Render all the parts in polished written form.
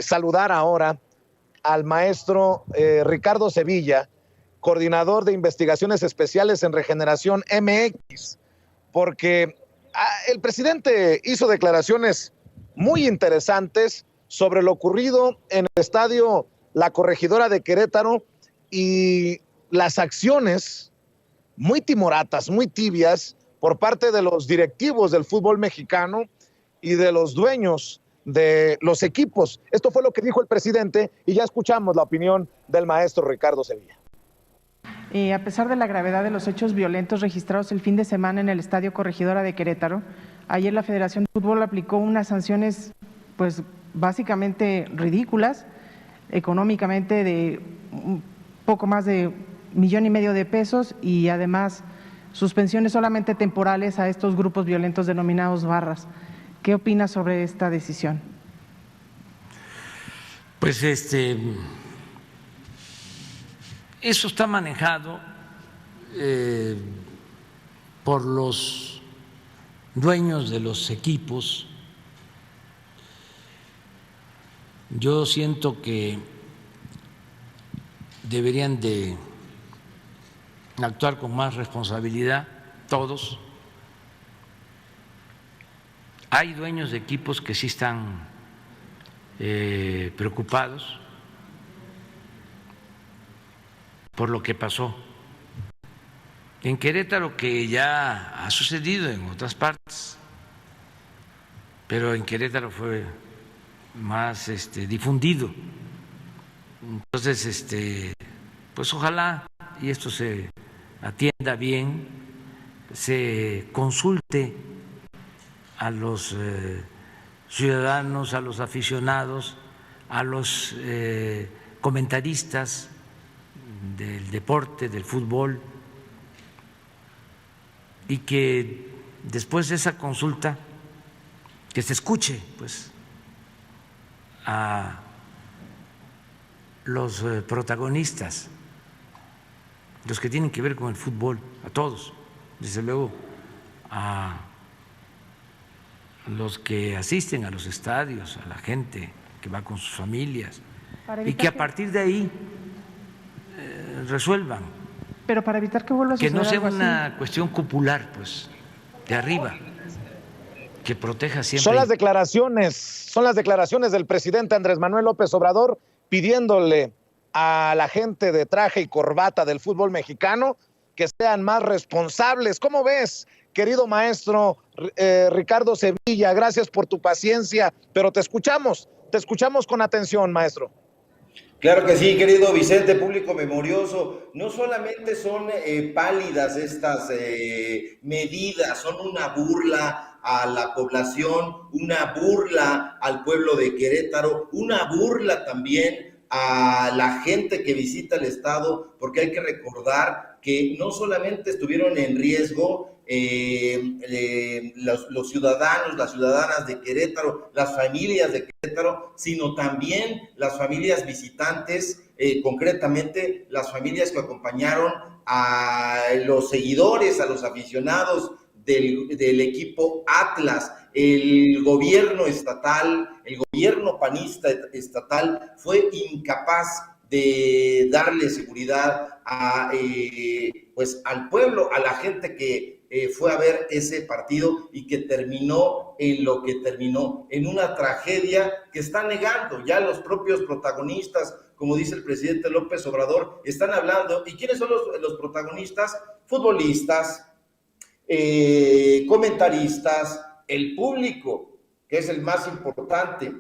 saludar ahora al maestro Ricardo Sevilla, coordinador de investigaciones especiales en Regeneración MX, porque el presidente hizo declaraciones muy interesantes sobre lo ocurrido en el estadio La Corregidora de Querétaro y las acciones muy timoratas, muy tibias por parte de los directivos del fútbol mexicano y de los dueños de los equipos. Esto fue lo que dijo el presidente y ya escuchamos la opinión del maestro Ricardo Sevilla. A pesar de la gravedad de los hechos violentos registrados el fin de semana en el Estadio Corregidora de Querétaro, ayer la Federación de Fútbol aplicó unas sanciones, pues básicamente ridículas, económicamente de un poco más de 1,5 millones de pesos y además suspensiones solamente temporales a estos grupos violentos denominados barras. ¿Qué opinas sobre esta decisión? Pues eso está manejado por los dueños de los equipos. Yo siento que deberían de actuar con más responsabilidad todos. Hay dueños de equipos que sí están preocupados por lo que pasó en Querétaro, que ya ha sucedido en otras partes, pero en Querétaro fue más difundido. Entonces, pues ojalá y esto se atienda bien, se consulte a los ciudadanos, a los aficionados, a los comentaristas del deporte, del fútbol, y que después de esa consulta que se escuche pues a los protagonistas, los que tienen que ver con el fútbol, a todos, desde luego a los que asisten a los estadios, a la gente que va con sus familias, y que a partir de ahí resuelvan. Pero para evitar que vuelva a suceder que no sea algo una así, cuestión popular, pues, de arriba, que proteja siempre. Son las declaraciones del presidente Andrés Manuel López Obrador pidiéndole a la gente de traje y corbata del fútbol mexicano que sean más responsables. ¿Cómo ves, querido maestro Ricardo Sevilla? Gracias por tu paciencia, pero te escuchamos con atención, maestro. Claro que sí, querido Vicente, público memorioso. No solamente son pálidas estas medidas, son una burla a la población, una burla al pueblo de Querétaro, una burla también a la gente que visita el estado, porque hay que recordar que no solamente estuvieron en riesgo los ciudadanos, las ciudadanas de Querétaro, las familias de Querétaro, sino también las familias visitantes, concretamente las familias que acompañaron a los seguidores, a los aficionados del equipo Atlas. El gobierno estatal, el gobierno panista estatal fue incapaz de darle seguridad pues al pueblo, a la gente que fue a ver ese partido y que terminó en lo que terminó, en una tragedia que está negando ya los propios protagonistas, como dice el presidente López Obrador, están hablando. ¿Y quiénes son los protagonistas? Futbolistas, comentaristas, el público, que es el más importante.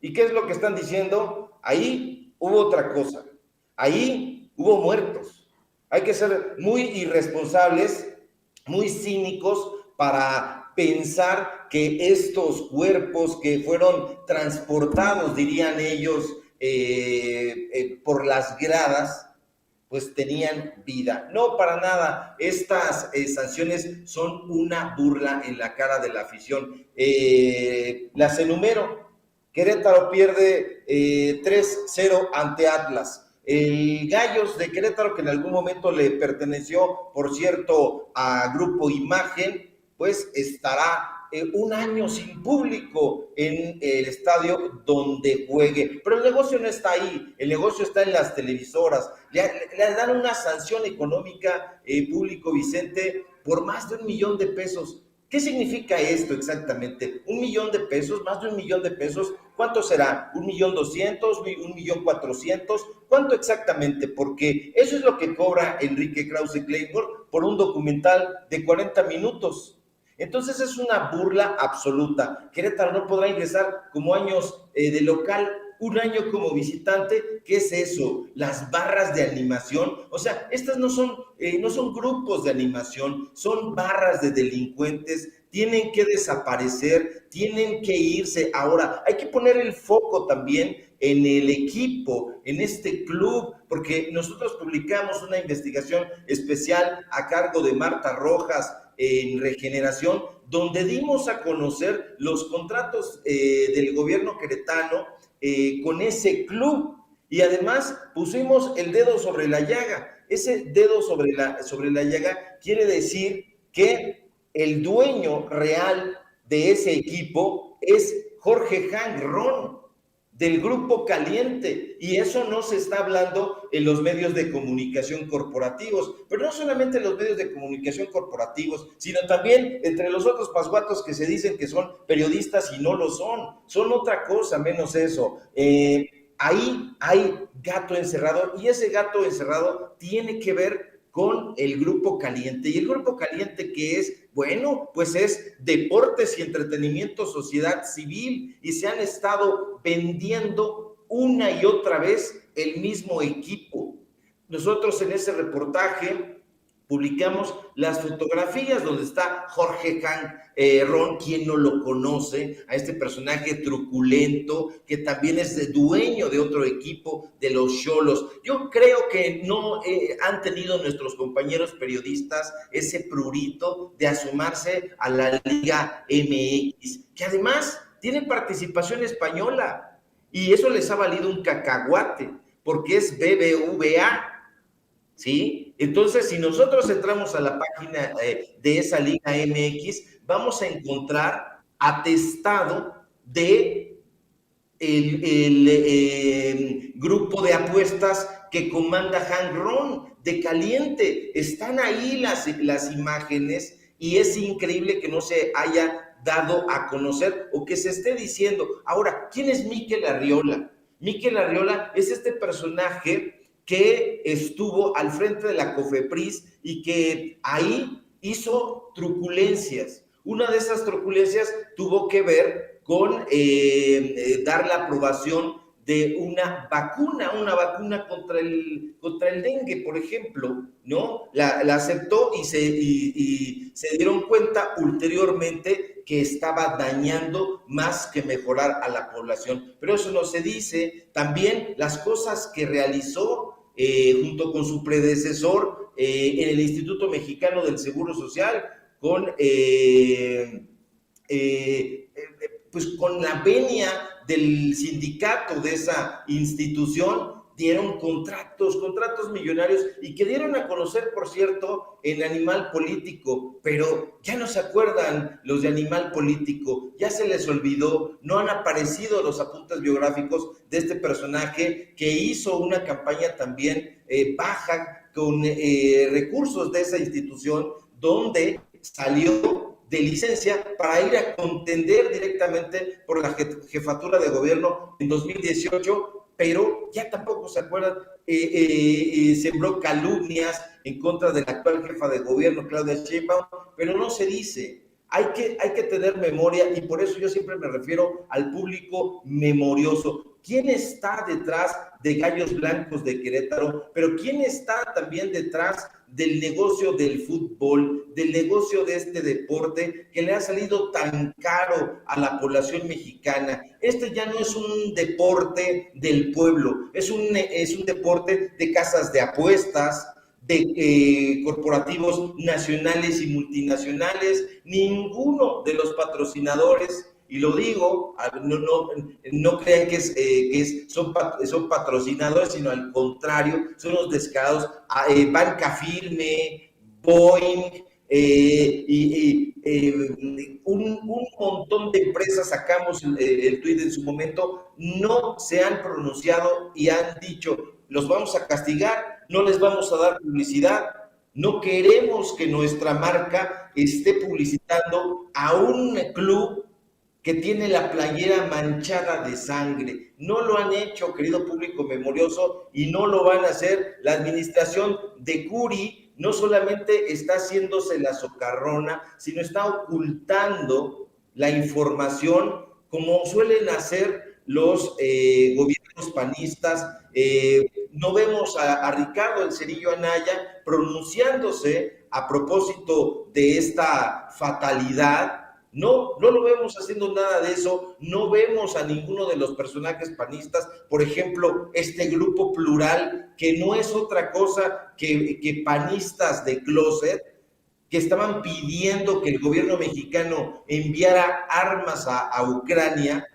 ¿Y qué es lo que están diciendo? Ahí hubo otra cosa, ahí hubo muertos. Hay que ser muy irresponsables, muy cínicos para pensar que estos cuerpos que fueron transportados, dirían ellos, por las gradas, pues tenían vida. No, para nada. Estas sanciones son una burla en la cara de la afición. Las enumero. Querétaro pierde 3-0 ante Atlas. El Gallos de Querétaro, que en algún momento le perteneció, por cierto, a Grupo Imagen, pues estará un año sin público en el estadio donde juegue. Pero el negocio no está ahí, el negocio está en las televisoras. Le dan una sanción económica, Público Vicente, por más de $1 millón. ¿Qué significa esto exactamente? $1 millón, más de $1 millón. ¿Cuánto será? ¿1.200.000? ¿1.400.000? ¿Cuánto exactamente? Porque eso es lo que cobra Enrique Krause Claymore por un documental de 40 minutos. Entonces es una burla absoluta. Querétaro no podrá ingresar como años de local, un año como visitante. ¿Qué es eso? Las barras de animación. O sea, estas no son grupos de animación, son barras de delincuentes. Tienen que desaparecer, tienen que irse. Ahora, hay que poner el foco también en el equipo, en este club, porque nosotros publicamos una investigación especial a cargo de Marta Rojas en Regeneración, donde dimos a conocer los contratos del gobierno queretano con ese club, y además pusimos el dedo sobre la llaga. Ese dedo sobre la llaga quiere decir que el dueño real de ese equipo es Jorge Hank Ron, del Grupo Caliente, y eso no se está hablando en los medios de comunicación corporativos, pero no solamente en los medios de comunicación corporativos, sino también entre los otros pasguatos que se dicen que son periodistas y no lo son otra cosa menos eso. Ahí hay gato encerrado, y ese gato encerrado tiene que ver con el Grupo Caliente. Y el Grupo Caliente, ¿qué es? Bueno, pues es deportes y entretenimiento, sociedad civil, y se han estado vendiendo una y otra vez el mismo equipo. Nosotros en ese reportaje publicamos las fotografías donde está Jorge Hank Ron. ¿Quién no lo conoce? A este personaje truculento que también es dueño de otro equipo, de los Xolos. Yo creo que no han tenido nuestros compañeros periodistas ese prurito de asomarse a la Liga MX, que además tiene participación española, y eso les ha valido un cacahuate, porque es BBVA. ¿Sí? Entonces, si nosotros entramos a la página de esa Liga MX, vamos a encontrar atestado de el grupo de apuestas que comanda Hank Ron, de Caliente. Están ahí las imágenes, y es increíble que no se haya dado a conocer o que se esté diciendo. Ahora, ¿quién es Mikel Arriola? Mikel Arriola es este personaje que estuvo al frente de la COFEPRIS y que ahí hizo truculencias. Una de esas truculencias tuvo que ver con dar la aprobación de una vacuna contra el dengue, por ejemplo, ¿no? La aceptó, y se dieron cuenta ulteriormente que estaba dañando más que mejorar a la población. Pero eso no se dice. También las cosas que realizó junto con su predecesor en el Instituto Mexicano del Seguro Social, pues con la venia del sindicato de esa institución, dieron contratos millonarios, y que dieron a conocer, por cierto, en Animal Político, pero ya no se acuerdan los de Animal Político, ya se les olvidó, no han aparecido los apuntes biográficos de este personaje que hizo una campaña también baja con recursos de esa institución, donde salió de licencia para ir a contender directamente por la jefatura de gobierno en 2018, pero ya tampoco se acuerdan. Sembró calumnias en contra de la actual jefa de gobierno, Claudia Sheinbaum, pero no se dice. Hay que tener memoria, y por eso yo siempre me refiero al público memorioso. ¿Quién está detrás de Gallos Blancos de Querétaro? Pero ¿quién está también detrás del negocio del fútbol, del negocio de este deporte que le ha salido tan caro a la población mexicana? Este ya no es un deporte del pueblo, es un deporte de casas de apuestas, de corporativos nacionales y multinacionales. Ninguno de los patrocinadores, y lo digo, no crean que son patrocinadores, sino al contrario, son los descarados. Banca Firme, Boeing, un montón de empresas, sacamos el tuit en su momento, no se han pronunciado y han dicho, los vamos a castigar, no les vamos a dar publicidad, no queremos que nuestra marca esté publicitando a un club que tiene la playera manchada de sangre. No lo han hecho, querido público memorioso, y no lo van a hacer. La administración de Curi no solamente está haciéndose la socarrona, sino está ocultando la información como suelen hacer los gobiernos panistas. No vemos a Ricardo El Cerillo Anaya pronunciándose a propósito de esta fatalidad. No lo vemos haciendo nada de eso, no vemos a ninguno de los personajes panistas, por ejemplo, este grupo plural, que no es otra cosa que panistas de closet, que estaban pidiendo que el gobierno mexicano enviara armas a Ucrania,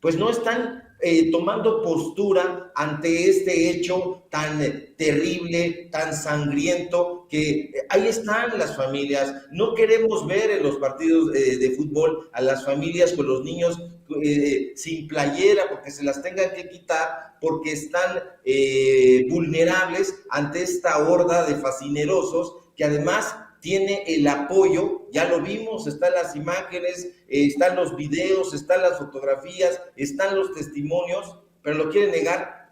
pues no están tomando postura ante este hecho tan terrible, tan sangriento, que ahí están las familias. No queremos ver en los partidos de fútbol a las familias con los niños sin playera, porque se las tengan que quitar, porque están vulnerables ante esta horda de fascinerosos que además tiene el apoyo, ya lo vimos, están las imágenes, están los videos, están las fotografías, están los testimonios, pero lo quieren negar,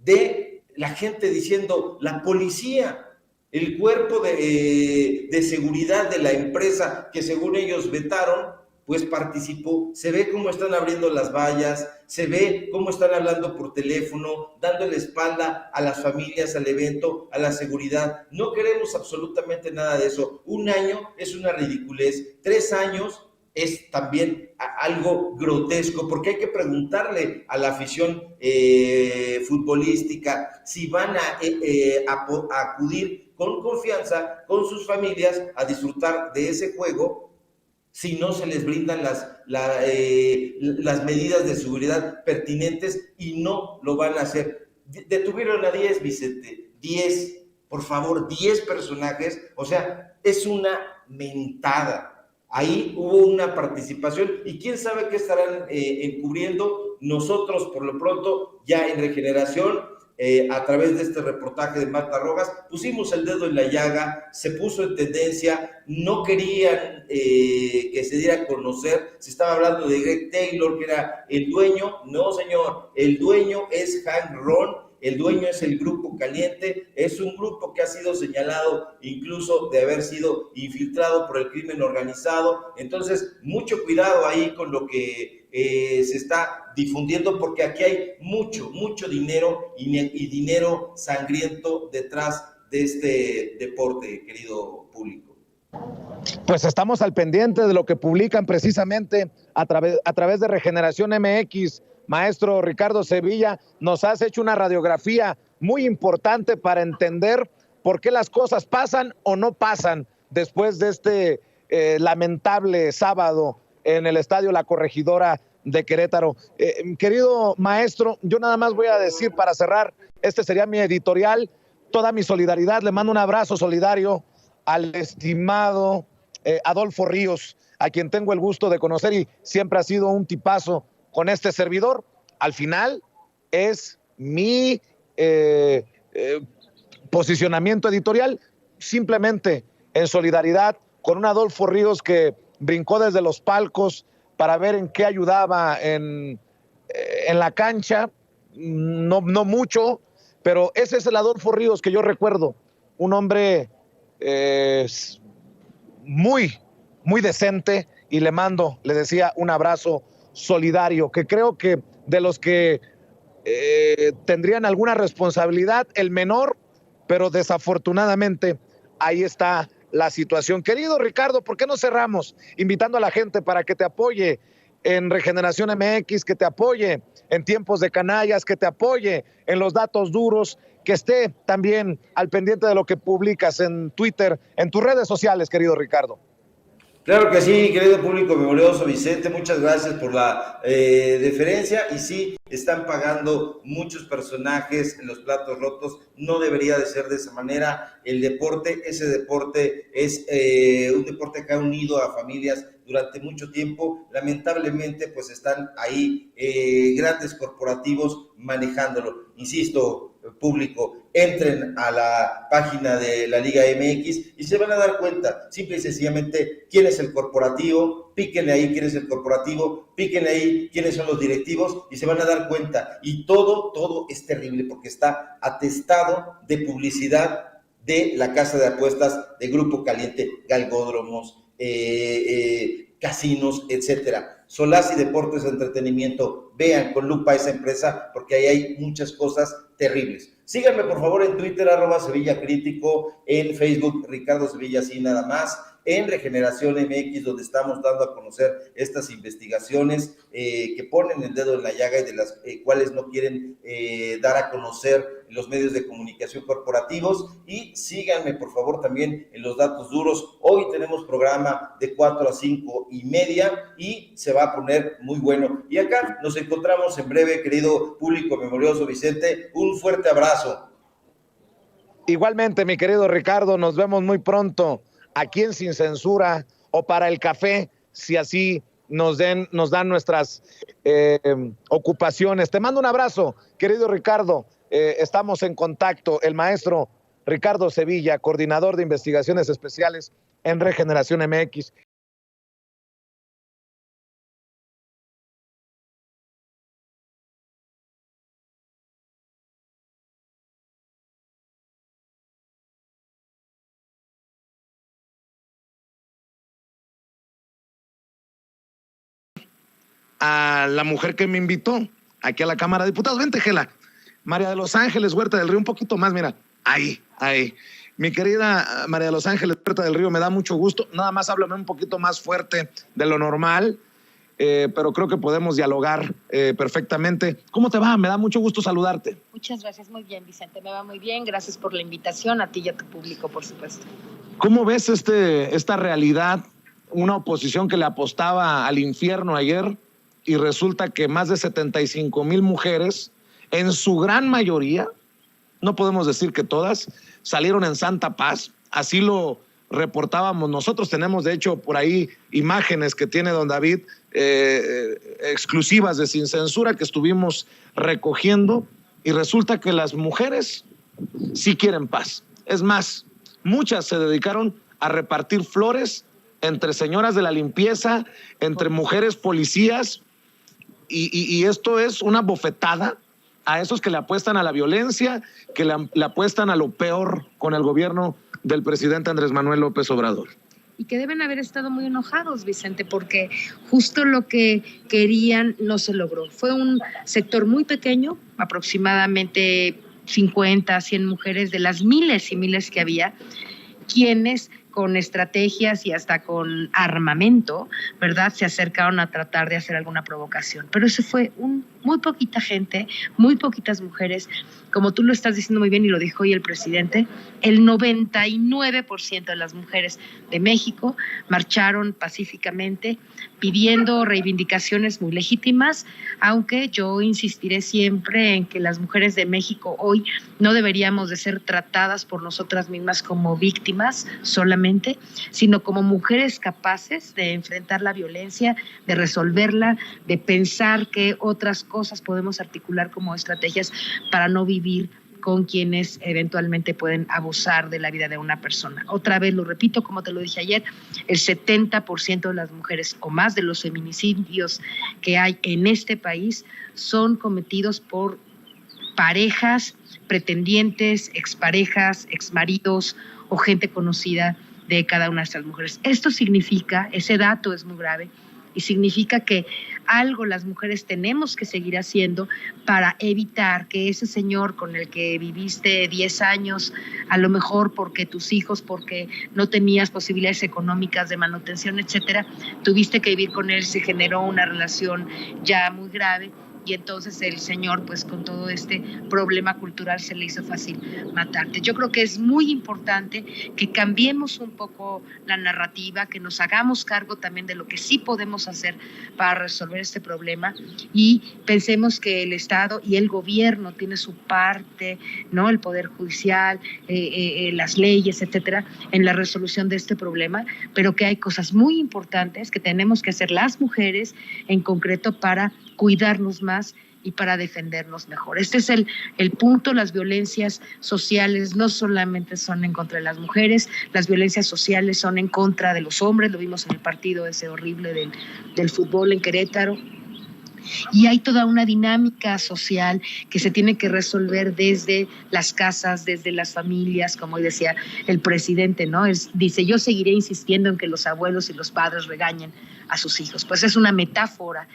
de la gente diciendo, la policía, el cuerpo de seguridad de la empresa que según ellos vetaron, pues participó. Se ve cómo están abriendo las vallas, se ve cómo están hablando por teléfono, dándole espalda a las familias, al evento, a la seguridad. No queremos absolutamente nada de eso. 1 año es una ridiculez, 3 años es también algo grotesco, porque hay que preguntarle a la afición futbolística si van a acudir con confianza con sus familias a disfrutar de ese juego, si no se les brindan las medidas de seguridad pertinentes, y no lo van a hacer. Detuvieron a 10, Vicente, 10, por favor, 10 personajes, o sea, es una mentada. Ahí hubo una participación y quién sabe qué estarán encubriendo. Nosotros, por lo pronto, ya en Regeneración, a través de este reportaje de Marta Rojas, pusimos el dedo en la llaga, se puso en tendencia, no querían que se diera a conocer, se estaba hablando de Greg Taylor, que era el dueño. No, señor, el dueño es Hank Ron, el dueño es el Grupo Caliente, es un grupo que ha sido señalado incluso de haber sido infiltrado por el crimen organizado. Entonces, mucho cuidado ahí con lo que se está difundiendo, porque aquí hay mucho dinero y dinero sangriento detrás de este deporte, querido público. Pues estamos al pendiente de lo que publican precisamente a través de Regeneración MX. Maestro Ricardo Sevilla, nos has hecho una radiografía muy importante para entender por qué las cosas pasan o no pasan después de este lamentable sábado en el Estadio La Corregidora de Querétaro. Querido maestro, yo nada más voy a decir para cerrar, este sería mi editorial, toda mi solidaridad, le mando un abrazo solidario al estimado Adolfo Ríos, a quien tengo el gusto de conocer y siempre ha sido un tipazo con este servidor. Al final es mi posicionamiento editorial, simplemente en solidaridad con un Adolfo Ríos que brincó desde los palcos para ver en qué ayudaba en la cancha, no mucho, pero ese es el Adolfo Ríos que yo recuerdo, un hombre muy decente, y le decía, un abrazo solidario, que creo que de los que tendrían alguna responsabilidad, el menor, pero desafortunadamente ahí está la situación. Querido Ricardo, ¿por qué no cerramos invitando a la gente para que te apoye en Regeneración MX, que te apoye en Tiempos de Canallas, que te apoye en los datos duros, que esté también al pendiente de lo que publicas en Twitter, en tus redes sociales, querido Ricardo? Claro que sí, querido público memorioso, Vicente, muchas gracias por la deferencia. Y sí, están pagando muchos personajes en los platos rotos, no debería de ser de esa manera. El deporte, ese deporte es un deporte que ha unido a familias durante mucho tiempo. Lamentablemente, pues están ahí grandes corporativos manejándolo. Insisto, público, entren a la página de la Liga MX y se van a dar cuenta, simple y sencillamente, quién es el corporativo, píquenle ahí quién es el corporativo, píquenle ahí quiénes son los directivos y se van a dar cuenta. Y todo es terrible porque está atestado de publicidad de la casa de apuestas de Grupo Caliente, galgódromos, casinos, etcétera. Solaz y Deportes de Entretenimiento, vean con lupa esa empresa porque ahí hay muchas cosas terribles. Síganme por favor en Twitter, @SevillaCrítico, en Facebook, Ricardo Sevilla, así nada más, en Regeneración MX, donde estamos dando a conocer estas investigaciones que ponen el dedo en la llaga y de las cuales no quieren dar a conocer los medios de comunicación corporativos. Y síganme por favor también en los datos duros. Hoy tenemos programa de 4 a 5:30 y se va a poner muy bueno. Y acá nos encontramos en breve, querido público memorioso. Vicente, un fuerte abrazo. Igualmente, mi querido Ricardo, nos vemos muy pronto aquí en Sin Censura o para el café, si así nos dan nuestras ocupaciones. Te mando un abrazo, querido Ricardo. Estamos en contacto. El maestro Ricardo Sevilla, coordinador de investigaciones especiales en Regeneración MX. A la mujer que me invitó aquí a la Cámara de Diputados. Vente, Gela. María de los Ángeles Huerta del Río, un poquito más, mira. Ahí. Mi querida María de los Ángeles Huerta del Río, me da mucho gusto. Nada más háblame un poquito más fuerte de lo normal, pero creo que podemos dialogar perfectamente. ¿Cómo te va? Me da mucho gusto saludarte. Muchas gracias, muy bien, Vicente. Me va muy bien. Gracias por la invitación, a ti y a tu público, por supuesto. ¿Cómo ves esta realidad? Una oposición que le apostaba al infierno ayer y resulta que más de 75,000 mujeres, en su gran mayoría, no podemos decir que todas, salieron en santa paz. Así lo reportábamos nosotros. Tenemos, de hecho, por ahí imágenes que tiene don David, exclusivas de Sin Censura, que estuvimos recogiendo, y resulta que las mujeres sí quieren paz. Es más, muchas se dedicaron a repartir flores entre señoras de la limpieza, entre mujeres policías, y esto es una bofetada a esos que le apuestan a la violencia, que le apuestan a lo peor con el gobierno del presidente Andrés Manuel López Obrador. Y que deben haber estado muy enojados, Vicente, porque justo lo que querían no se logró. Fue un sector muy pequeño, aproximadamente 50, 100 mujeres de las miles y miles que había, quienes con estrategias y hasta con armamento, ¿verdad?, se acercaron a tratar de hacer alguna provocación. Pero eso fue muy poquita gente, muy poquitas mujeres. Como tú lo estás diciendo muy bien y lo dijo hoy el presidente, el 99% de las mujeres de México marcharon pacíficamente pidiendo reivindicaciones muy legítimas, aunque yo insistiré siempre en que las mujeres de México hoy no deberíamos de ser tratadas por nosotras mismas como víctimas solamente, sino como mujeres capaces de enfrentar la violencia, de resolverla, de pensar que otras cosas podemos articular como estrategias para no vivir con quienes eventualmente pueden abusar de la vida de una persona. Otra vez lo repito, como te lo dije ayer, el 70% de las mujeres o más de los feminicidios que hay en este país son cometidos por parejas, pretendientes, exparejas, exmaridos o gente conocida de cada una de estas mujeres. Esto significa, ese dato es muy grave, y significa que algo las mujeres tenemos que seguir haciendo para evitar que ese señor con el que viviste 10 años, a lo mejor porque tus hijos, porque no tenías posibilidades económicas de manutención, etcétera, tuviste que vivir con él, se generó una relación ya muy grave, y entonces el señor, pues con todo este problema cultural, se le hizo fácil matarte. Yo creo que es muy importante que cambiemos un poco la narrativa, que nos hagamos cargo también de lo que sí podemos hacer para resolver este problema, y pensemos que el Estado y el gobierno tiene su parte, ¿no? El Poder Judicial, las leyes, etcétera, en la resolución de este problema, pero que hay cosas muy importantes que tenemos que hacer las mujeres en concreto para cuidarnos más y para defendernos mejor. Este es el punto. Las violencias sociales no solamente son en contra de las mujeres, las violencias sociales son en contra de los hombres, lo vimos en el partido ese horrible del fútbol en Querétaro. Y hay toda una dinámica social que se tiene que resolver desde las casas, desde las familias, como hoy decía el presidente, ¿no? Dice, yo seguiré insistiendo en que los abuelos y los padres regañen a sus hijos. Pues es una metáfora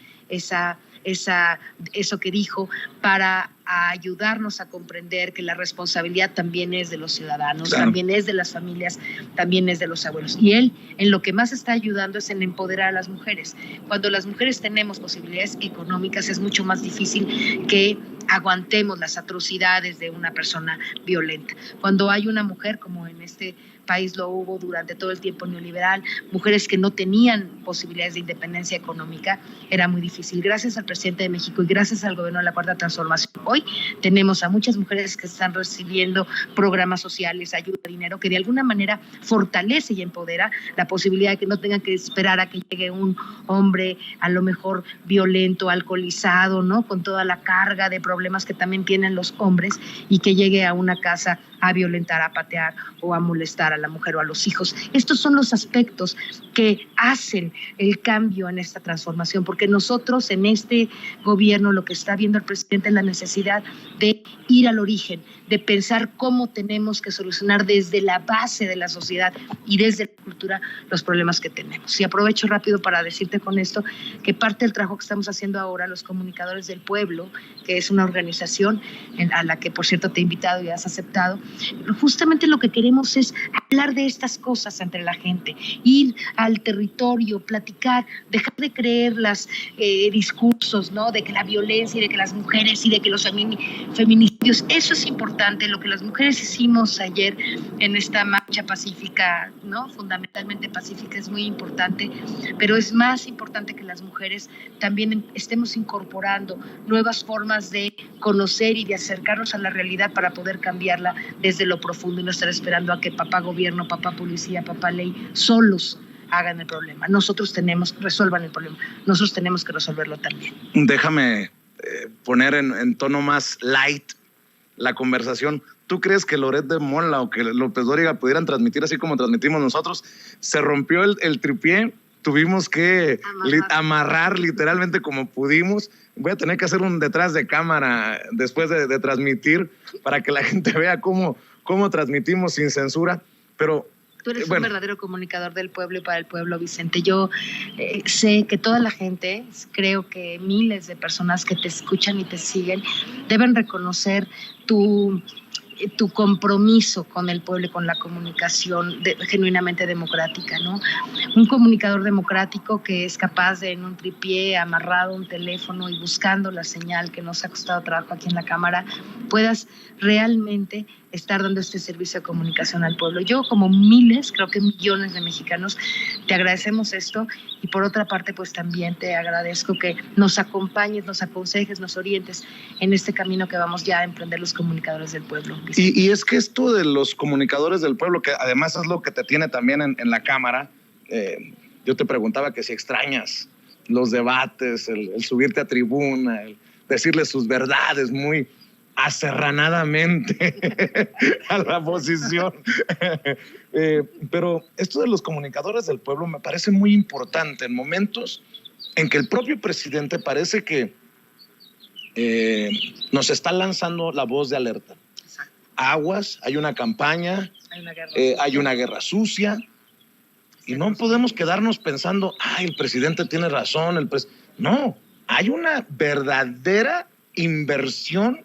eso que dijo, para ayudarnos a comprender que la responsabilidad también es de los ciudadanos, claro, también es de las familias, también es de los abuelos. Y él en lo que más está ayudando es en empoderar a las mujeres. Cuando las mujeres tenemos posibilidades económicas, es mucho más difícil que aguantemos las atrocidades de una persona violenta. Cuando hay una mujer, como en este país lo hubo durante todo el tiempo neoliberal, mujeres que no tenían posibilidades de independencia económica, era muy difícil. Gracias al presidente de México y gracias al gobierno de la Cuarta Transformación, hoy tenemos a muchas mujeres que están recibiendo programas sociales, ayuda, dinero, que de alguna manera fortalece y empodera la posibilidad de que no tengan que esperar a que llegue un hombre a lo mejor violento, alcoholizado, ¿no? Con toda la carga de problemas que también tienen los hombres, y que llegue a una casa a violentar, a patear o a molestar a la mujer o a los hijos. Estos son los aspectos que hacen el cambio en esta transformación, porque nosotros en este gobierno lo que está viendo el presidente es la necesidad de ir al origen, de pensar cómo tenemos que solucionar desde la base de la sociedad y desde la cultura los problemas que tenemos. Y aprovecho rápido para decirte con esto que parte del trabajo que estamos haciendo ahora, los Comunicadores del Pueblo, que es una organización a la que, por cierto, te he invitado y has aceptado, justamente lo que queremos es hablar de estas cosas entre la gente, ir al territorio, platicar, dejar de creer los discursos, ¿no? De que la violencia y de que las mujeres y de que los feminicidios, eso es importante. Lo que las mujeres hicimos ayer en esta marcha pacífica, ¿no? Fundamentalmente pacífica, es muy importante, pero es más importante que las mujeres también estemos incorporando nuevas formas de conocer y de acercarnos a la realidad para poder cambiarla desde lo profundo y no estar esperando a que papá gobierno, papá policía, papá ley solos hagan el problema. Resuelvan el problema. Nosotros tenemos que resolverlo también. Déjame poner en tono más light la conversación. ¿Tú crees que Loret de Mola o que López Dóriga pudieran transmitir así como transmitimos nosotros? Se rompió el tripié, tuvimos que amarrar literalmente como pudimos. Voy a tener que hacer un detrás de cámara después de transmitir para que la gente vea cómo transmitimos sin censura, pero... Tú eres un verdadero comunicador del pueblo y para el pueblo, Vicente. Yo sé que toda la gente, creo que miles de personas que te escuchan y te siguen, deben reconocer tu compromiso con el pueblo y con la comunicación genuinamente democrática, ¿no? Un comunicador democrático que es capaz de, en un tripié, amarrado a un teléfono y buscando la señal que nos ha costado trabajo aquí en la Cámara, puedas realmente estar dando este servicio de comunicación al pueblo. Yo, como miles, creo que millones de mexicanos, te agradecemos esto, y por otra parte, pues también te agradezco que nos acompañes, nos aconsejes, nos orientes en este camino que vamos ya a emprender los comunicadores del pueblo. Y es que esto de los comunicadores del pueblo, que además es lo que te tiene también en la Cámara, yo te preguntaba que si extrañas los debates, el subirte a tribuna, el decirles sus verdades muy aserranadamente a la oposición. Pero esto de los comunicadores del pueblo me parece muy importante en momentos en que el propio presidente parece que nos está lanzando la voz de alerta. Exacto. Aguas, hay una campaña, hay una guerra sucia, y no podemos quedarnos pensando, el presidente tiene razón, no, hay una verdadera inversión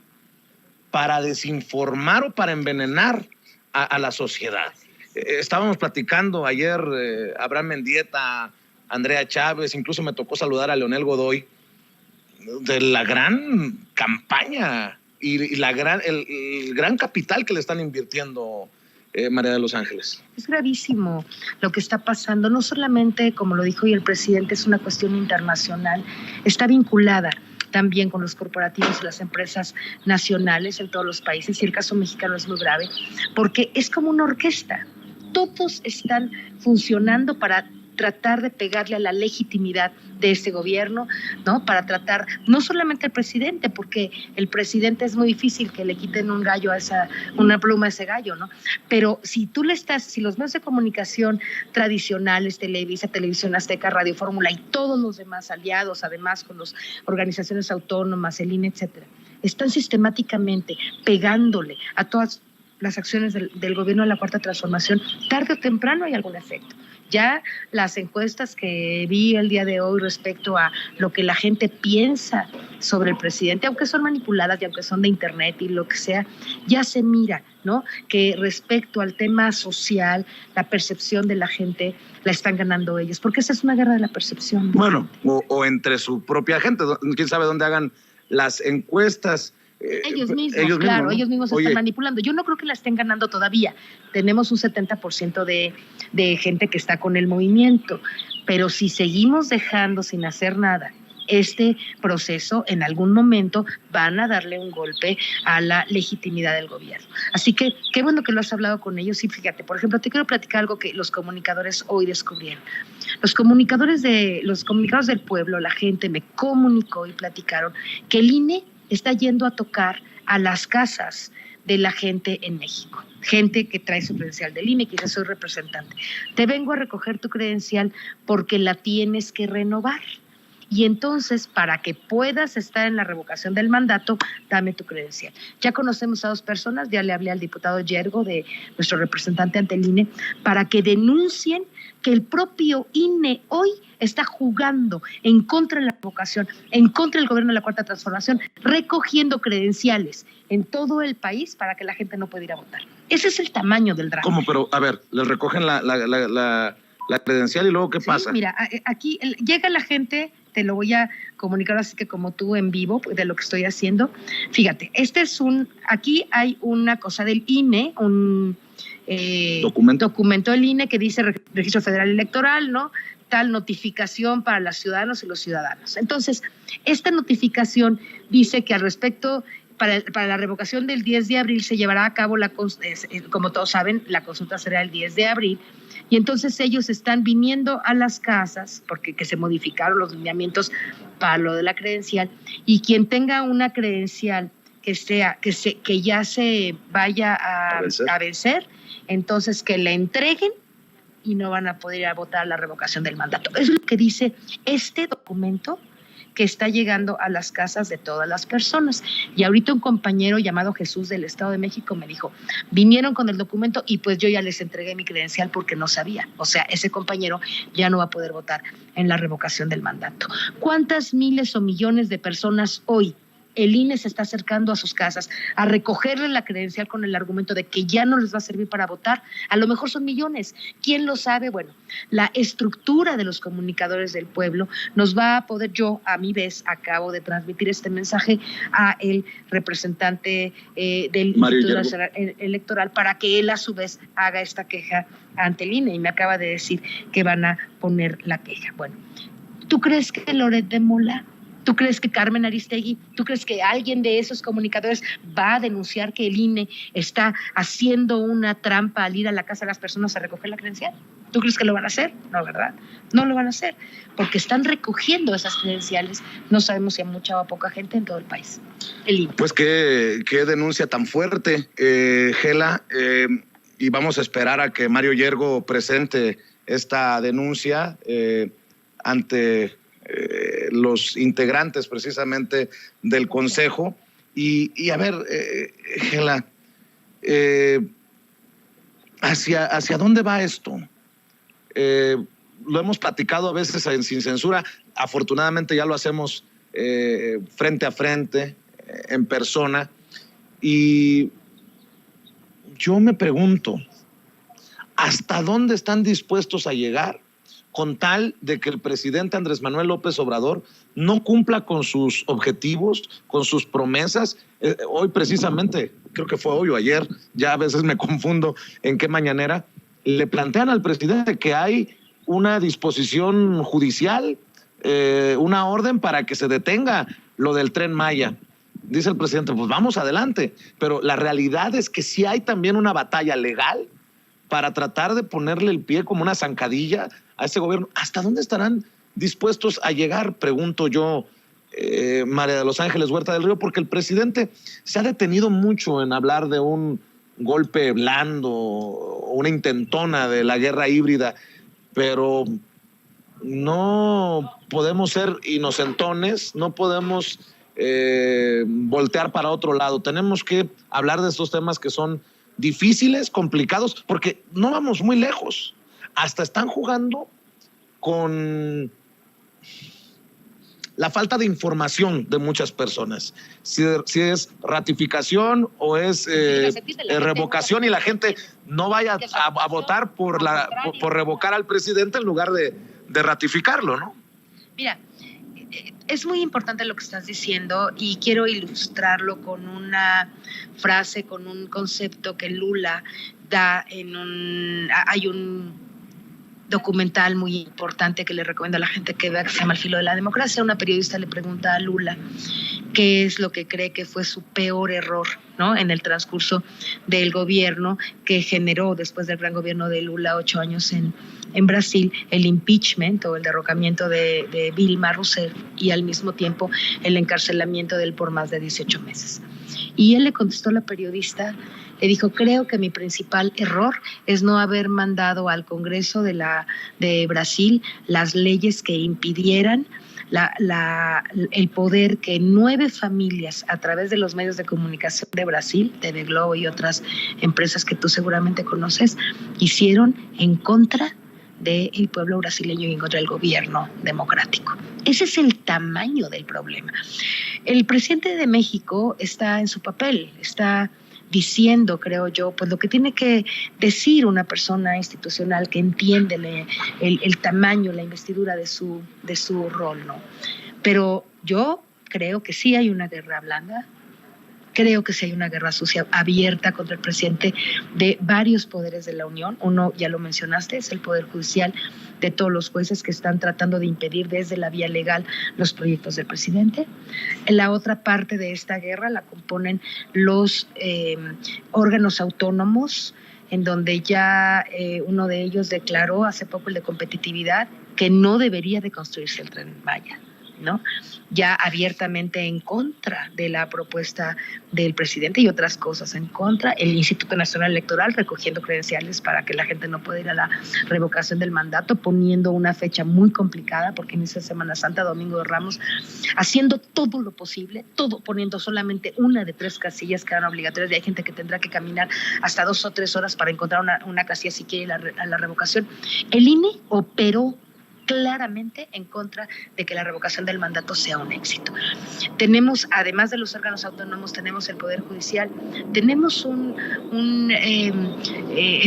para desinformar o para envenenar a la sociedad. Estábamos platicando ayer, Abraham Mendieta, Andrea Chávez, incluso me tocó saludar a Leonel Godoy. de la gran campaña y el gran capital que le están invirtiendo, María de los Ángeles. Es gravísimo lo que está pasando, no solamente, como lo dijo hoy el presidente, es una cuestión internacional, está vinculada también con los corporativos y las empresas nacionales en todos los países, y el caso mexicano es muy grave, porque es como una orquesta, todos están funcionando para tratar de pegarle a la legitimidad de este gobierno, ¿no? Para tratar, no solamente al presidente, porque el presidente es muy difícil que le quiten un gallo una pluma a ese gallo, ¿no? Pero si los medios de comunicación tradicionales, Televisa, Televisión Azteca, Radio Fórmula y todos los demás aliados, además con las organizaciones autónomas, el INE, etcétera, están sistemáticamente pegándole a todas las acciones del gobierno de la Cuarta Transformación, tarde o temprano hay algún efecto. Ya las encuestas que vi el día de hoy respecto a lo que la gente piensa sobre el presidente, aunque son manipuladas y aunque son de internet y lo que sea, ya se mira, ¿no? Que respecto al tema social, la percepción de la gente la están ganando ellos, porque esa es una guerra de la percepción. Bueno, o entre su propia gente, quién sabe dónde hagan las encuestas. Ellos mismos, claro, ¿no? Ellos mismos están manipulando. Yo no creo que la estén ganando todavía. Tenemos un 70% de gente que está con el movimiento, pero si seguimos dejando sin hacer nada este proceso, en algún momento van a darle un golpe a la legitimidad del gobierno. Así que qué bueno que lo has hablado con ellos. Y fíjate, por ejemplo, te quiero platicar algo que los comunicadores hoy descubrieron. Los comunicadores del pueblo, la gente me comunicó y platicaron que el INE está yendo a tocar a las casas de la gente en México. Gente que trae su credencial del INE, que dice: soy representante. Te vengo a recoger tu credencial porque la tienes que renovar. Y entonces, para que puedas estar en la revocación del mandato, dame tu credencial. Ya conocemos a 2 personas, ya le hablé al diputado Yergo, de nuestro representante ante el INE, para que denuncien que el propio INE hoy está jugando en contra de la revocación, en contra del gobierno de la Cuarta Transformación, recogiendo credenciales en todo el país para que la gente no pueda ir a votar. Ese es el tamaño del drama. ¿Cómo? Pero, a ver, les recogen la credencial y luego, ¿qué pasa? Mira, aquí llega la gente, te lo voy a comunicar así que como tú en vivo de lo que estoy haciendo. Fíjate, aquí hay una cosa del INE, un documento del INE que dice Registro Federal Electoral, ¿no? Tal notificación para los ciudadanos y los ciudadanos. Entonces, esta notificación dice que al respecto, para la revocación del 10 de abril se llevará a cabo, como todos saben, la consulta será el 10 de abril, y entonces ellos están viniendo a las casas, porque se modificaron los lineamientos para lo de la credencial, y quien tenga una credencial que ya se vaya a vencer, entonces que le entreguen y no van a poder ir a votar la revocación del mandato. Eso es lo que dice este documento que está llegando a las casas de todas las personas. Y ahorita un compañero llamado Jesús del Estado de México me dijo, vinieron con el documento y pues yo ya les entregué mi credencial porque no sabía. O sea, ese compañero ya no va a poder votar en la revocación del mandato. ¿Cuántas miles o millones de personas hoy el INE se está acercando a sus casas a recogerle la credencial con el argumento de que ya no les va a servir para votar? A lo mejor son millones. ¿Quién lo sabe? Bueno, la estructura de los comunicadores del pueblo nos va a poder, yo a mi vez acabo de transmitir este mensaje a el representante del Instituto Nacional Electoral para que él a su vez haga esta queja ante el INE y me acaba de decir que van a poner la queja. Bueno, ¿tú crees que Loret de Mola? ¿Tú crees que Carmen Aristegui, tú crees que alguien de esos comunicadores va a denunciar que el INE está haciendo una trampa al ir a la casa de las personas a recoger la credencial? ¿Tú crees que lo van a hacer? No, ¿verdad? No lo van a hacer, porque están recogiendo esas credenciales. No sabemos si hay mucha o poca gente en todo el país. El INE. Pues qué denuncia tan fuerte, Gela, y vamos a esperar a que Mario Yergo presente esta denuncia ante los integrantes precisamente del Consejo. Y a ver, Gela, ¿hacia dónde va esto? Lo hemos platicado a veces sin censura, afortunadamente ya lo hacemos frente a frente, en persona, y yo me pregunto, ¿hasta dónde están dispuestos a llegar con tal de que el presidente Andrés Manuel López Obrador no cumpla con sus objetivos, con sus promesas. Hoy precisamente, creo que fue hoy o ayer, ya a veces me confundo en qué mañanera, le plantean al presidente que hay una disposición judicial, una orden para que se detenga lo del Tren Maya. Dice el presidente, pues vamos adelante, pero la realidad es que sí hay también una batalla legal para tratar de ponerle el pie como una zancadilla a ese gobierno. ¿Hasta dónde estarán dispuestos a llegar? Pregunto yo, María de los Ángeles Huerta del Río, porque el presidente se ha detenido mucho en hablar de un golpe blando, una intentona de la guerra híbrida, pero no podemos ser inocentones, no podemos voltear para otro lado. Tenemos que hablar de estos temas que son difíciles, complicados, porque no vamos muy lejos. Hasta están jugando con la falta de información de muchas personas. Si es ratificación o es revocación y la gente no vaya a votar por revocar al presidente en lugar de ratificarlo, ¿no? Mira, es muy importante lo que estás diciendo y quiero ilustrarlo con una frase, con un concepto que Lula da hay un documental muy importante que le recomiendo a la gente que vea, que se llama El filo de la democracia. Una periodista le pregunta a Lula qué es lo que cree que fue su peor error, ¿no?, en el transcurso del gobierno que generó, después del gran gobierno de Lula, 8 años en Brasil, el impeachment o el derrocamiento de Dilma Rousseff y al mismo tiempo el encarcelamiento de él por más de 18 meses. Y él le contestó a la periodista, le dijo, creo que mi principal error es no haber mandado al Congreso de Brasil las leyes que impidieran el poder que 9 familias a través de los medios de comunicación de Brasil, TV Globo y otras empresas que tú seguramente conoces, hicieron en contra del pueblo brasileño y en contra del gobierno democrático. Ese es el tamaño del problema. El presidente de México está en su papel, está diciendo, creo yo, pues lo que tiene que decir una persona institucional que entiende el tamaño, la investidura de su rol, ¿no? Pero yo creo que sí hay una guerra blanda, creo que sí hay una guerra sucia abierta contra el presidente de varios poderes de la Unión. Uno, ya lo mencionaste, es el Poder Judicial, de todos los jueces que están tratando de impedir desde la vía legal los proyectos del presidente. La otra parte de esta guerra la componen los órganos autónomos, en donde ya uno de ellos declaró hace poco, el de competitividad, que no debería de construirse el Tren Maya, ¿no? Ya abiertamente en contra de la propuesta del presidente y otras cosas en contra. El Instituto Nacional Electoral recogiendo credenciales para que la gente no pueda ir a la revocación del mandato, poniendo una fecha muy complicada porque inicia Semana Santa, Domingo de Ramos, haciendo todo lo posible, todo poniendo solamente una de 3 casillas que eran obligatorias, y hay gente que tendrá que caminar hasta 2 o 3 horas para encontrar una casilla si quiere ir a la revocación. El INE operó claramente en contra de que la revocación del mandato sea un éxito. Tenemos, además de los órganos autónomos, tenemos el Poder Judicial, tenemos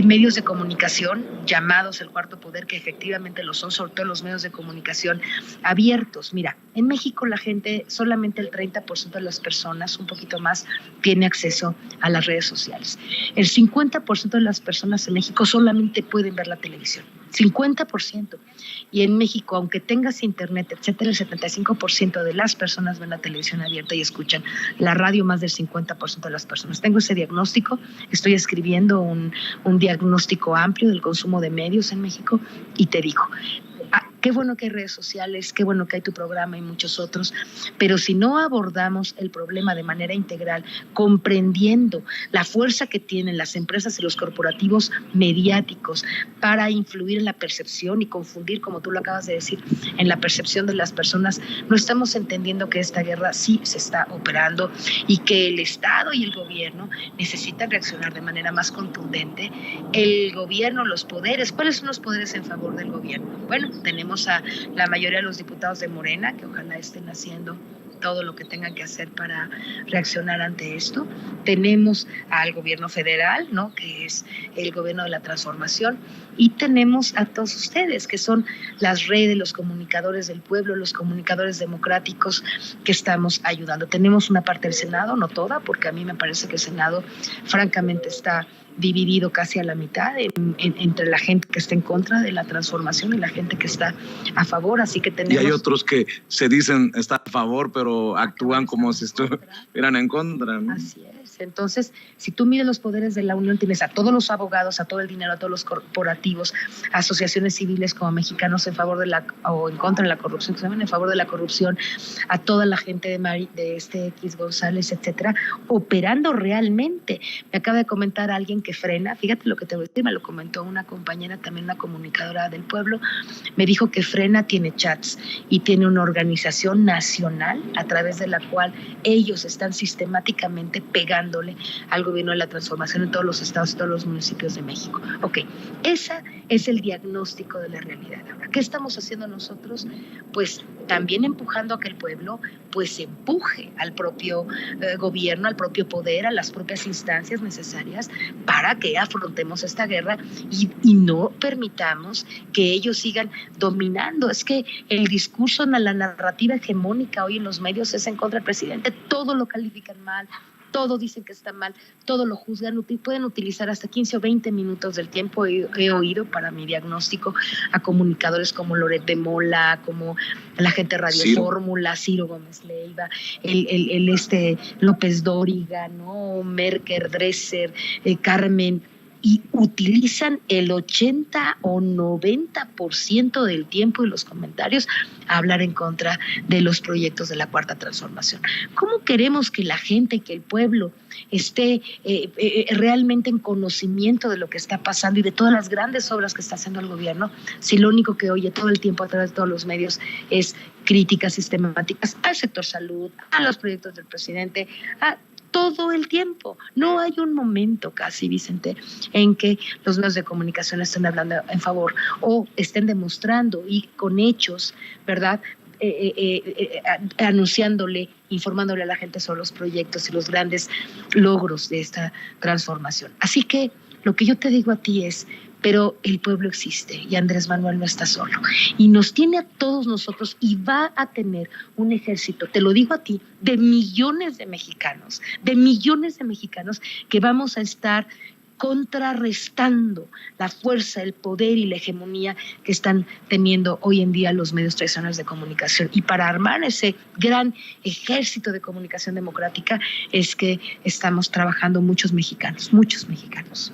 medios de comunicación llamados el Cuarto Poder, que efectivamente lo son, sobre todo los medios de comunicación abiertos. Mira, en México la gente, solamente el 30% de las personas, un poquito más, tiene acceso a las redes sociales. El 50% de las personas en México solamente pueden ver la televisión. 50%. Y en México, aunque tengas internet, etcétera, el 75% de las personas ven la televisión abierta y escuchan la radio, más del 50% de las personas. Tengo ese diagnóstico, estoy escribiendo un diagnóstico amplio del consumo de medios en México y te digo, qué bueno que hay redes sociales, qué bueno que hay tu programa y muchos otros, pero si no abordamos el problema de manera integral, comprendiendo la fuerza que tienen las empresas y los corporativos mediáticos para influir en la percepción y confundir, como tú lo acabas de decir, en la percepción de las personas, no estamos entendiendo que esta guerra sí se está operando y que el Estado y el gobierno necesitan reaccionar de manera más contundente. El gobierno, los poderes, ¿cuáles son los poderes en favor del gobierno? Bueno, tenemos a la mayoría de los diputados de Morena, que ojalá estén haciendo todo lo que tengan que hacer para reaccionar ante esto. Tenemos al gobierno federal, ¿no?, que es el gobierno de la transformación, y tenemos a todos ustedes, que son las redes, los comunicadores del pueblo, los comunicadores democráticos que estamos ayudando. Tenemos una parte del Senado, no toda, porque a mí me parece que el Senado francamente está dividido casi a la mitad entre la gente que está en contra de la transformación y la gente que está a favor, así que tenemos... Y hay otros que se dicen estar a favor, pero actúan como si estuvieran en contra, ¿no? Así es. Entonces, si tú mides los poderes de la Unión, tienes a todos los abogados, a todo el dinero, a todos los corporativos, asociaciones civiles como Mexicanos en favor de o en contra de la corrupción, que se llaman en favor de la corrupción, a toda la gente de X González, etcétera, operando realmente. Me acaba de comentar alguien que Frena, fíjate lo que te voy a decir, me lo comentó una compañera, también una comunicadora del pueblo, me dijo que Frena tiene chats y tiene una organización nacional a través de la cual ellos están sistemáticamente pegándole al gobierno de la transformación en todos los estados y todos los municipios de México. Ok, ese es el diagnóstico de la realidad. Ahora, ¿qué estamos haciendo nosotros? Pues también empujando a que el pueblo pues empuje al propio gobierno, al propio poder, a las propias instancias necesarias para que afrontemos esta guerra y no permitamos que ellos sigan dominando. Es que el discurso, la narrativa hegemónica hoy en los medios es en contra del presidente, todo lo califican mal, todo dicen que está mal, todo lo juzgan, pueden utilizar hasta 15 o 20 minutos del tiempo. He oído para mi diagnóstico a comunicadores como Loret de Mola, como la gente de Radio Fórmula, Ciro Gómez Leiva, el López Dóriga, ¿no?, Merker, Dresser, Carmen, y utilizan el 80 o 90% del tiempo y los comentarios a hablar en contra de los proyectos de la Cuarta Transformación. ¿Cómo queremos que la gente, que el pueblo esté realmente en conocimiento de lo que está pasando y de todas las grandes obras que está haciendo el gobierno, si lo único que oye todo el tiempo a través de todos los medios es críticas sistemáticas al sector salud, a los proyectos del presidente, a todo el tiempo? No hay un momento casi, Vicente, en que los medios de comunicación estén hablando en favor o estén demostrando y con hechos, ¿verdad?, anunciándole, informándole a la gente sobre los proyectos y los grandes logros de esta transformación. Así que lo que yo te digo a ti es, pero el pueblo existe y Andrés Manuel no está solo y nos tiene a todos nosotros y va a tener un ejército, te lo digo a ti, de millones de mexicanos que vamos a estar contrarrestando la fuerza, el poder y la hegemonía que están teniendo hoy en día los medios tradicionales de comunicación. Y para armar ese gran ejército de comunicación democrática es que estamos trabajando muchos mexicanos.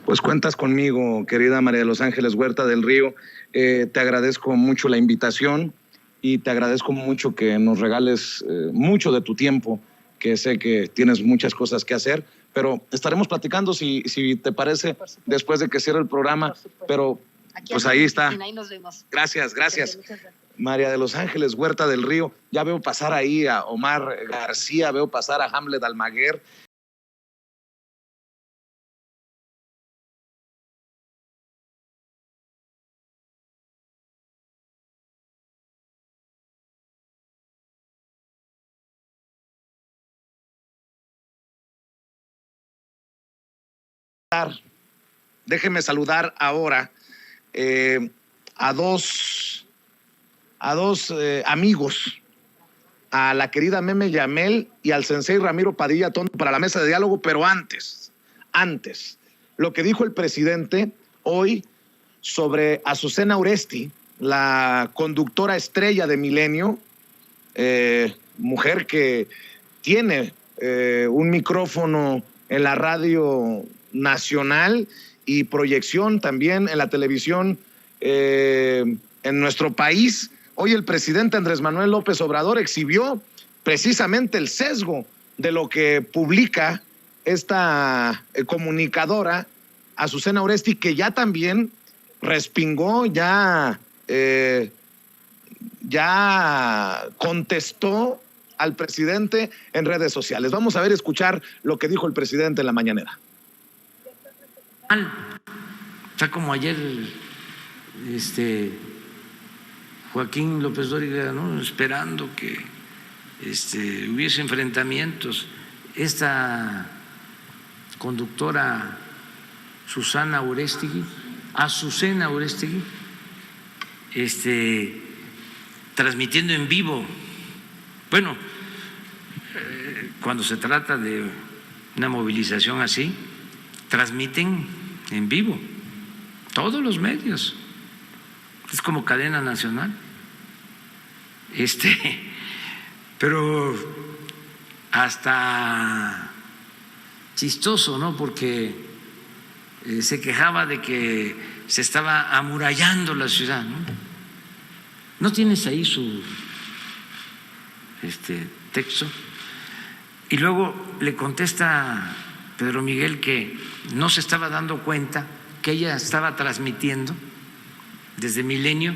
Pues cuentas conmigo, querida María de los Ángeles Huerta del Río. Te agradezco mucho la invitación y te agradezco mucho que nos regales mucho de tu tiempo, que sé que tienes muchas cosas que hacer, pero estaremos platicando si te parece después de que cierre el programa, pero pues ahí está. Ahí nos vemos. Gracias. María de los Ángeles Huerta del Río, ya veo pasar ahí a Omar García, veo pasar a Hamlet Almaguer. Déjeme saludar ahora a dos amigos, a la querida Meme Yamel y al sensei Ramiro Padilla Tondo para la mesa de diálogo, pero antes, lo que dijo el presidente hoy sobre Azucena Oresti, la conductora estrella de Milenio, mujer que tiene un micrófono en la radio nacional y proyección también en la televisión en nuestro país. Hoy el presidente Andrés Manuel López Obrador exhibió precisamente el sesgo de lo que publica esta comunicadora Azucena Oresti, que ya también respingó, ya contestó al presidente en redes sociales. Vamos a escuchar lo que dijo el presidente en la mañanera. Está como ayer Joaquín López Dóriga, ¿no?, esperando que hubiese enfrentamientos. Esta conductora Azucena Auréstegui, transmitiendo en vivo. Bueno, cuando se trata de una movilización así, transmiten en vivo todos los medios. Es como cadena nacional. Pero hasta chistoso, ¿no? Porque se quejaba de que se estaba amurallando la ciudad, ¿no? ¿No tienes ahí su texto? Y luego le contesta Pedro Miguel que no se estaba dando cuenta que ella estaba transmitiendo desde Milenio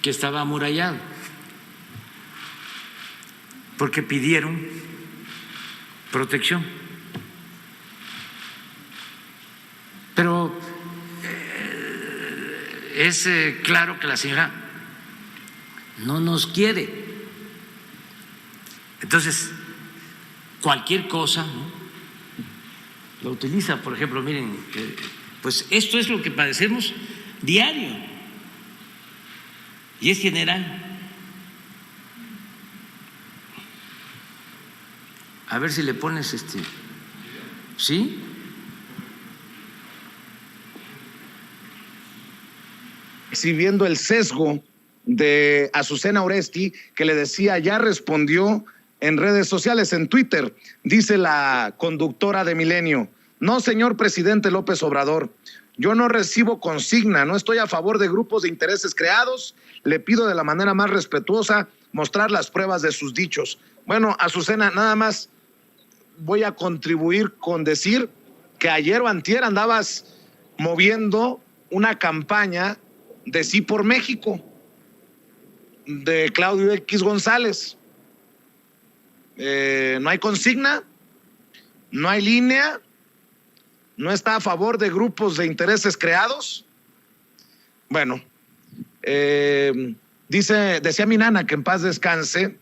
que estaba amurallado, porque pidieron protección. Pero es claro que la señora no nos quiere. Entonces, cualquier cosa, ¿no?, lo utiliza. Por ejemplo, miren, pues esto es lo que padecemos diario y es general. A ver si le pones ¿sí? Exhibiendo el sesgo de Azucena Auréstegui, que le decía, ya respondió en redes sociales, en Twitter. Dice la conductora de Milenio: no, señor presidente López Obrador, yo no recibo consigna, no estoy a favor de grupos de intereses creados, le pido de la manera más respetuosa mostrar las pruebas de sus dichos. Bueno, Azucena, nada más voy a contribuir con decir que ayer o antier andabas moviendo una campaña de Sí por México, de Claudio X González. No hay consigna, no hay línea, no está a favor de grupos de intereses creados. Bueno, decía mi nana, que en paz descanse: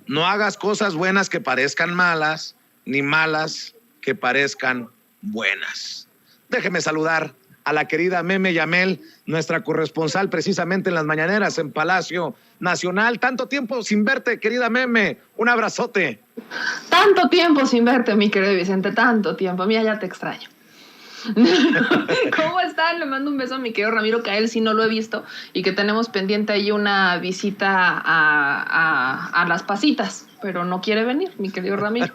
no hagas cosas buenas que parezcan malas, ni malas que parezcan buenas. Déjeme saludar a la querida Meme Yamel, nuestra corresponsal precisamente en las mañaneras en Palacio Nacional. Tanto tiempo sin verte, querida Meme, un abrazote. Tanto tiempo sin verte, mi querido Vicente, tanto tiempo. Mira, ya te extraño. ¿Cómo están? Le mando un beso a mi querido Ramiro, que a él sí no lo he visto, y que tenemos pendiente ahí una visita a Las Pasitas, pero no quiere venir, mi querido Ramiro.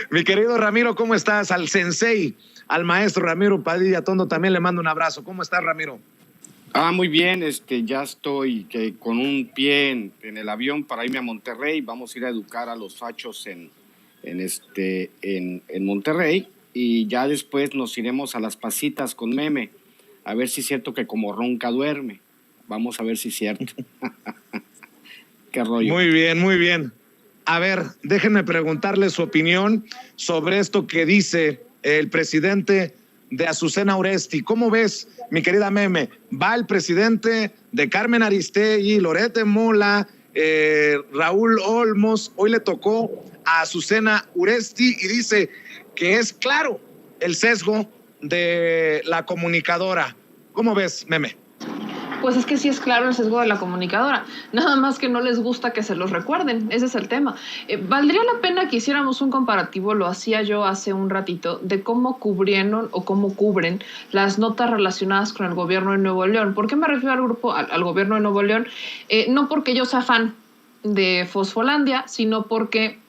Mi querido Ramiro, ¿cómo estás? Al sensei, al maestro Ramiro Padilla Tondo, también le mando un abrazo. ¿Cómo estás, Ramiro? Muy bien, ya estoy con un pie en el avión para irme a Monterrey. Vamos a ir a educar a los fachos en Monterrey, y ya después nos iremos a Las Pasitas con Meme, a ver si es cierto que como ronca duerme. Vamos a ver si es cierto. Qué rollo. Muy bien, muy bien. A ver, déjenme preguntarle su opinión sobre esto que dice el presidente de Azucena Auréstegui. ¿Cómo ves, mi querida Meme? Va el presidente de Carmen Aristegui, Loret de Mola, Raúl Olmos, hoy le tocó a Azucena Auréstegui, y dice que es claro el sesgo de la comunicadora. ¿Cómo ves, Meme? Pues es que sí es claro el sesgo de la comunicadora, nada más que no les gusta que se los recuerden, ese es el tema. Valdría la pena que hiciéramos un comparativo, lo hacía yo hace un ratito, de cómo cubrieron o cómo cubren las notas relacionadas con el gobierno de Nuevo León. ¿Por qué me refiero al gobierno de Nuevo León? No porque yo sea fan de Fosfolandia, sino porque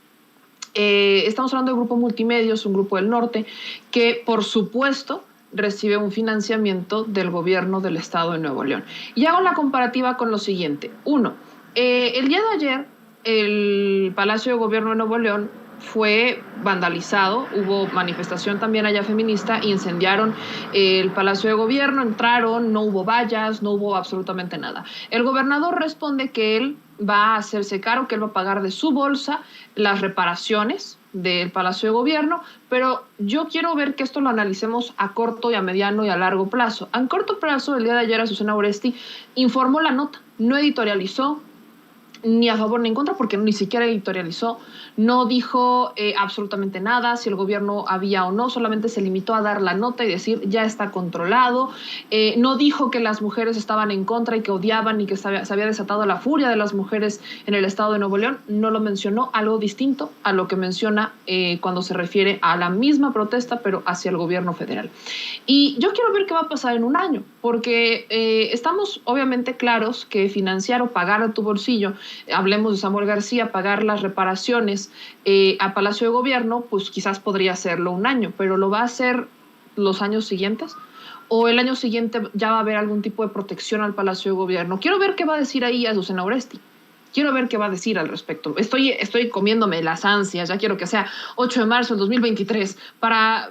estamos hablando de Grupo Multimedios, un grupo del norte, que por supuesto recibe un financiamiento del gobierno del estado de Nuevo León. Y hago la comparativa con lo siguiente. Uno, el día de ayer el Palacio de Gobierno de Nuevo León fue vandalizado, hubo manifestación también allá feminista, incendiaron el Palacio de Gobierno, entraron, no hubo vallas, no hubo absolutamente nada. El gobernador responde que él va a hacerse cargo, que él va a pagar de su bolsa las reparaciones del Palacio de Gobierno, pero yo quiero ver que esto lo analicemos a corto y a mediano y a largo plazo. A corto plazo, el día de ayer Azucena Auréstegui informó la nota, no editorializó, ni a favor ni en contra, porque ni siquiera editorializó, no dijo absolutamente nada, si el gobierno había o no, solamente se limitó a dar la nota y decir ya está controlado, no dijo que las mujeres estaban en contra y que odiaban y que se había desatado la furia de las mujeres en el estado de Nuevo León, no lo mencionó, algo distinto a lo que menciona cuando se refiere a la misma protesta, pero hacia el gobierno federal. Y yo quiero ver qué va a pasar en un año, porque estamos obviamente claros que financiar o pagar a tu bolsillo, hablemos de Samuel García, pagar las reparaciones a Palacio de Gobierno, pues quizás podría hacerlo un año, pero ¿lo va a hacer los años siguientes? ¿O el año siguiente ya va a haber algún tipo de protección al Palacio de Gobierno? Quiero ver qué va a decir ahí Azucena Oresti. Quiero ver qué va a decir al respecto. Estoy comiéndome las ansias, ya quiero que sea 8 de marzo del 2023 para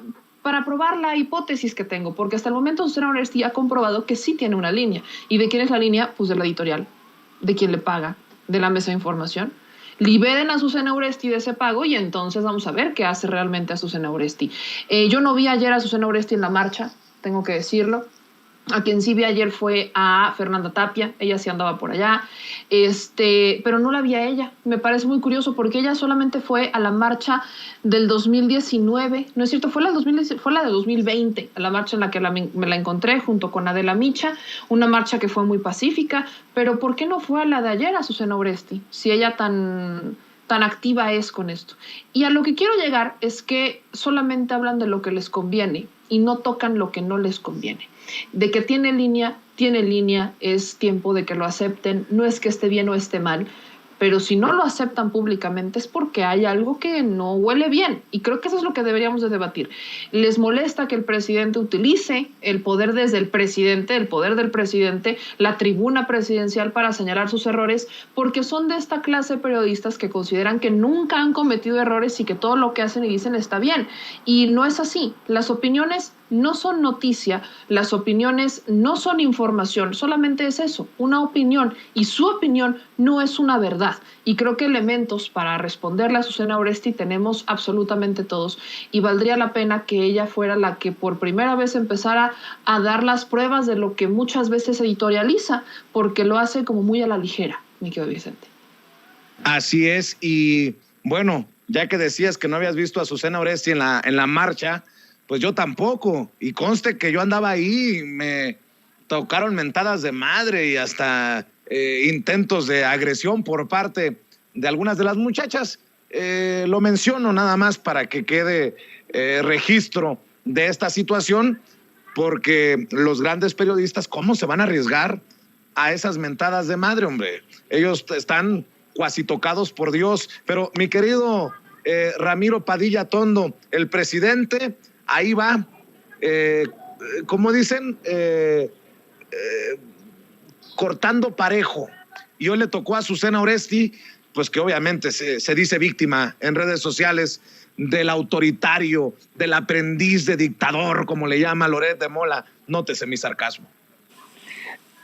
probar la hipótesis que tengo, porque hasta el momento Azucena Oresti ha comprobado que sí tiene una línea. ¿Y de quién es la línea? Pues de la editorial, de quién le paga, de la mesa de información. Liberen a Azucena Oresti de ese pago y entonces vamos a ver qué hace realmente Azucena Oresti. Yo no vi ayer a Azucena Oresti en la marcha, tengo que decirlo. A quien sí vi ayer fue a Fernanda Tapia, ella sí andaba por allá, pero no la vi a ella. Me parece muy curioso porque ella solamente fue a la marcha del 2019, ¿no es cierto? Fue la de 2020, a la marcha en la que me la encontré junto con Adela Micha, una marcha que fue muy pacífica, pero ¿por qué no fue a la de ayer, Azucena Oresti, si ella tan activa es con esto? Y a lo que quiero llegar es que solamente hablan de lo que les conviene y no tocan lo que no les conviene. De que tiene línea, es tiempo de que lo acepten, no es que esté bien o esté mal, pero si no lo aceptan públicamente es porque hay algo que no huele bien, y creo que eso es lo que deberíamos de debatir. ¿Les molesta que el presidente utilice el poder desde el presidente, el poder del presidente, la tribuna presidencial para señalar sus errores? Porque son de esta clase de periodistas que consideran que nunca han cometido errores y que todo lo que hacen y dicen está bien, y no es así. Las opiniones no son noticia, las opiniones no son información, solamente es eso, una opinión, y su opinión no es una verdad. Y creo que elementos para responderle a Azucena Oresti tenemos absolutamente todos, y valdría la pena que ella fuera la que por primera vez empezara a dar las pruebas de lo que muchas veces editorializa, porque lo hace como muy a la ligera, mi querido Vicente. Así es, y bueno, ya que decías que no habías visto a Azucena Oresti en la marcha, pues yo tampoco, y conste que yo andaba ahí, me tocaron mentadas de madre y hasta intentos de agresión por parte de algunas de las muchachas. Lo menciono nada más para que quede registro de esta situación, porque los grandes periodistas, ¿cómo se van a arriesgar a esas mentadas de madre, hombre? Ellos están cuasi tocados por Dios. Pero mi querido Ramiro Padilla Tondo, el presidente ahí va, como dicen, cortando parejo. Y hoy le tocó a Azucena Oresti, pues que obviamente se dice víctima en redes sociales del autoritario, del aprendiz de dictador, como le llama Loret de Mola. Nótese mi sarcasmo.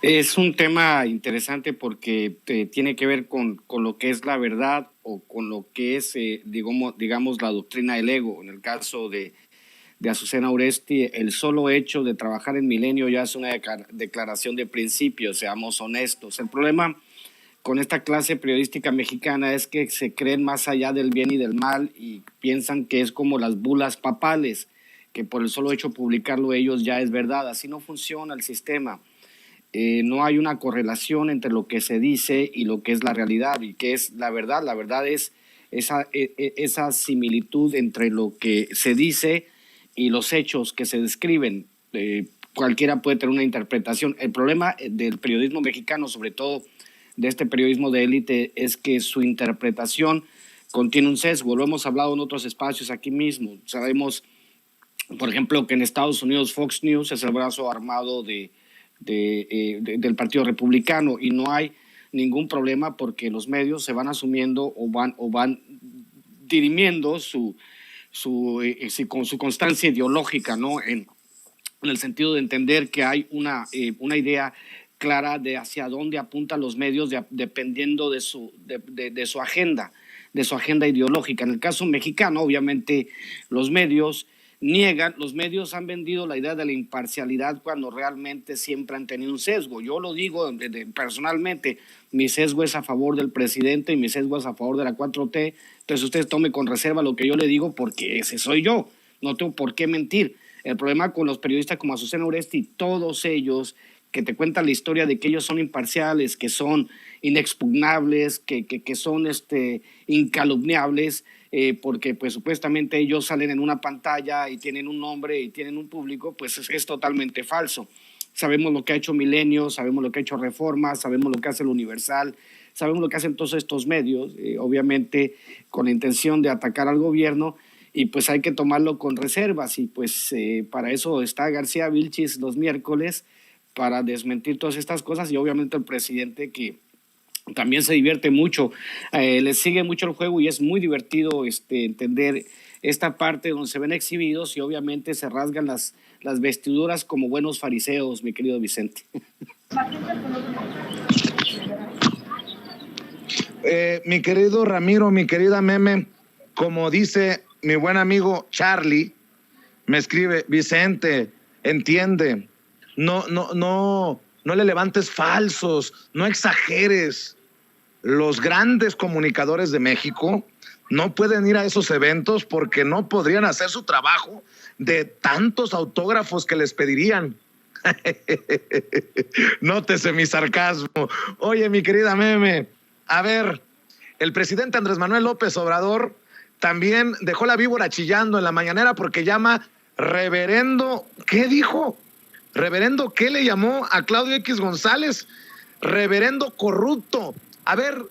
Es un tema interesante porque tiene que ver con lo que es la verdad o con lo que es, digamos, la doctrina del ego. En el caso de Azucena Oresti, el solo hecho de trabajar en Milenio ya es una declaración de principios, seamos honestos. El problema con esta clase periodística mexicana es que se creen más allá del bien y del mal y piensan que es como las bulas papales, que por el solo hecho de publicarlo ellos ya es verdad. Así no funciona el sistema. No hay una correlación entre lo que se dice y lo que es la realidad y qué es la verdad. La verdad es esa similitud entre lo que se dice y los hechos que se describen. Cualquiera puede tener una interpretación. El problema del periodismo mexicano, sobre todo de este periodismo de élite, es que su interpretación contiene un sesgo. Lo hemos hablado en otros espacios aquí mismo. Sabemos, por ejemplo, que en Estados Unidos Fox News es el brazo armado del Partido Republicano y no hay ningún problema porque los medios se van asumiendo o van dirimiendo con su constancia ideológica, ¿no? En el sentido de entender que hay una idea clara de hacia dónde apuntan los medios dependiendo de su agenda ideológica. En el caso mexicano, obviamente, los medios niegan, los medios han vendido la idea de la imparcialidad cuando realmente siempre han tenido un sesgo. Yo lo digo personalmente, mi sesgo es a favor del presidente y mi sesgo es a favor de la 4T, entonces usted tome con reserva lo que yo le digo porque ese soy yo, no tengo por qué mentir. El problema con los periodistas como Azucena Oresti, todos ellos que te cuentan la historia de que ellos son imparciales, que son inexpugnables, que son incalumniables, porque pues supuestamente ellos salen en una pantalla y tienen un nombre y tienen un público, pues es totalmente falso. Sabemos lo que ha hecho Milenio, sabemos lo que ha hecho Reforma, sabemos lo que hace el Universal, sabemos lo que hacen todos estos medios, obviamente con la intención de atacar al gobierno, y pues hay que tomarlo con reservas, y pues para eso está García Vilchis los miércoles, para desmentir todas estas cosas, y obviamente el presidente que también se divierte mucho, le sigue mucho el juego y es muy divertido entender esta parte donde se ven exhibidos y obviamente se rasgan las vestiduras como buenos fariseos, mi querido Vicente. Mi querido Ramiro, mi querida Meme, como dice mi buen amigo Charlie, me escribe: Vicente, entiende, no le levantes falsos, no exageres. Los grandes comunicadores de México no pueden ir a esos eventos porque no podrían hacer su trabajo de tantos autógrafos que les pedirían. Nótese mi sarcasmo. Oye, mi querida Meme, a ver, el presidente Andrés Manuel López Obrador también dejó la víbora chillando en la mañanera porque llama reverendo, ¿qué dijo? Reverendo, ¿qué le llamó a Claudio X González? Reverendo corrupto. A ver,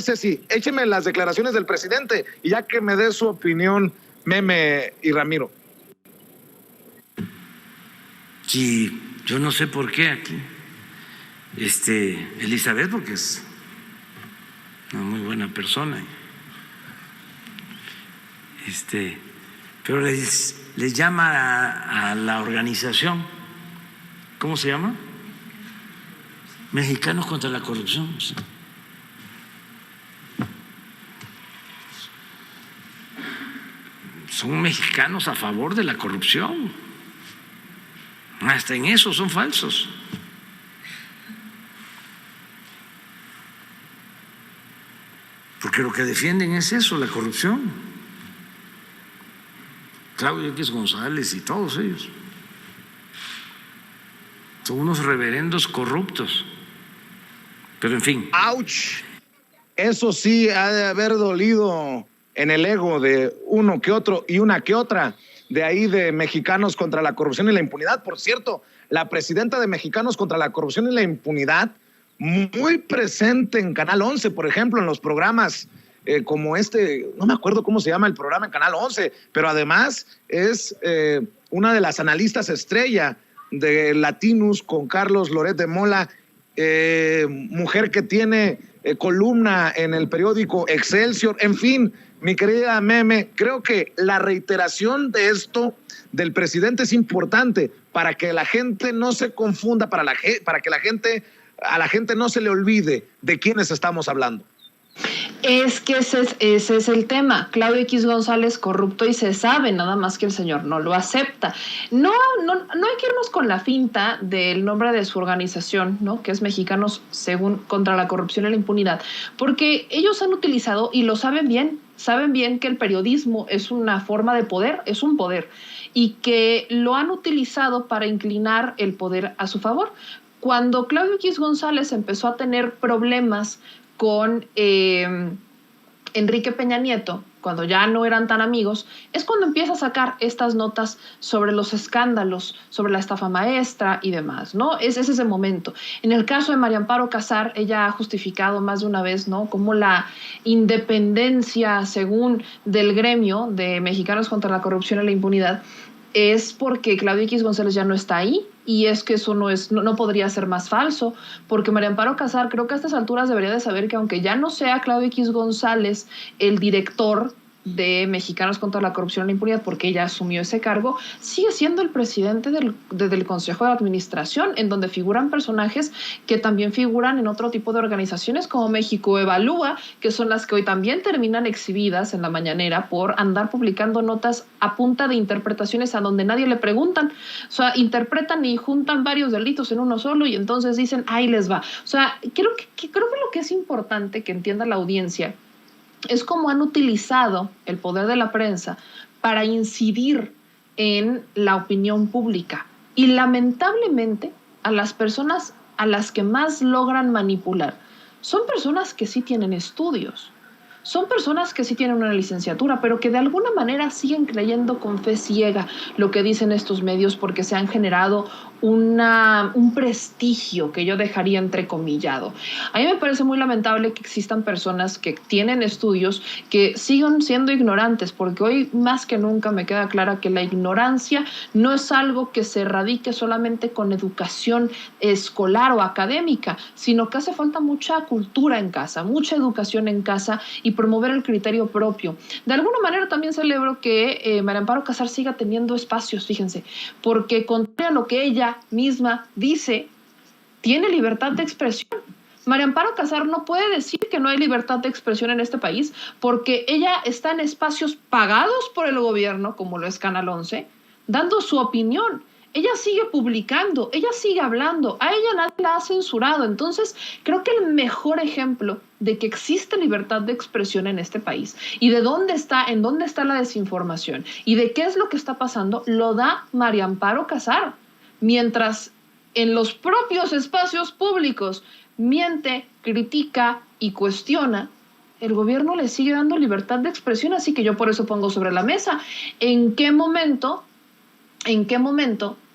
Ceci, écheme las declaraciones del presidente y ya que me dé su opinión, Meme y Ramiro. Sí, yo no sé por qué aquí, Elizabeth, porque es una muy buena persona, pero les llama a la organización, ¿cómo se llama? Mexicanos contra la Corrupción. Son mexicanos a favor de la corrupción. Hasta en eso son falsos. Porque lo que defienden es eso, la corrupción. Claudio X González y todos ellos son unos reverendos corruptos. Pero en fin. ¡Auch! Eso sí ha de haber dolido en el ego de uno que otro y una que otra de ahí de Mexicanos contra la Corrupción y la Impunidad. Por cierto, la presidenta de Mexicanos contra la Corrupción y la Impunidad, muy presente en Canal 11, por ejemplo, en los programas como no me acuerdo cómo se llama el programa en Canal 11, pero además es una de las analistas estrella de Latinus con Carlos Loret de Mola, mujer que tiene columna en el periódico Excelsior. En fin, mi querida Meme, creo que la reiteración de esto del presidente es importante para que la gente no se confunda, para que a la gente no se le olvide de quiénes estamos hablando. Es que ese es el tema. Claudio X González corrupto y se sabe, nada más que el señor no lo acepta. No hay que irnos con la finta del nombre de su organización, ¿no? Que es Mexicanos contra la Corrupción y la Impunidad, porque ellos han utilizado, y lo saben bien que el periodismo es una forma de poder, es un poder, y que lo han utilizado para inclinar el poder a su favor. Cuando Claudio X González empezó a tener problemas con Enrique Peña Nieto, cuando ya no eran tan amigos, es cuando empieza a sacar estas notas sobre los escándalos, sobre la estafa maestra y demás, ¿no? Es ese momento. En el caso de María Amparo Casar, ella ha justificado más de una vez, ¿no?, como la independencia, según del gremio de Mexicanos contra la Corrupción y la Impunidad, es porque Claudio X González ya no está ahí, y es que eso no podría ser más falso, porque María Amparo Casar creo que a estas alturas debería de saber que aunque ya no sea Claudio X González el director de Mexicanos contra la Corrupción y la Impunidad, porque ella asumió ese cargo, sigue siendo el presidente del Consejo de Administración, en donde figuran personajes que también figuran en otro tipo de organizaciones como México Evalúa, que son las que hoy también terminan exhibidas en la mañanera por andar publicando notas a punta de interpretaciones a donde nadie le preguntan. O sea, interpretan y juntan varios delitos en uno solo y entonces dicen, ahí les va. O sea, creo que lo que es importante que entienda la audiencia es cómo han utilizado el poder de la prensa para incidir en la opinión pública. Y lamentablemente, a las personas a las que más logran manipular son personas que sí tienen estudios, son personas que sí tienen una licenciatura, pero que de alguna manera siguen creyendo con fe ciega lo que dicen estos medios porque se han generado un prestigio que yo dejaría entrecomillado. A mí me parece muy lamentable que existan personas que tienen estudios que sigan siendo ignorantes, porque hoy más que nunca me queda clara que la ignorancia no es algo que se erradique solamente con educación escolar o académica, sino que hace falta mucha cultura en casa, mucha educación en casa y promover el criterio propio. De alguna manera también celebro que María Amparo Casar siga teniendo espacios, fíjense, porque contrario a lo que ella misma dice, tiene libertad de expresión. María Amparo Casar no puede decir que no hay libertad de expresión en este país porque ella está en espacios pagados por el gobierno, como lo es Canal 11, dando su opinión. Ella sigue publicando, ella sigue hablando, a ella nadie la ha censurado. Entonces, creo que el mejor ejemplo de que existe libertad de expresión en este país y de en dónde está la desinformación y de qué es lo que está pasando, lo da María Amparo Casar. Mientras en los propios espacios públicos miente, critica y cuestiona, el gobierno le sigue dando libertad de expresión. Así que yo por eso pongo sobre la mesa, ¿en qué momento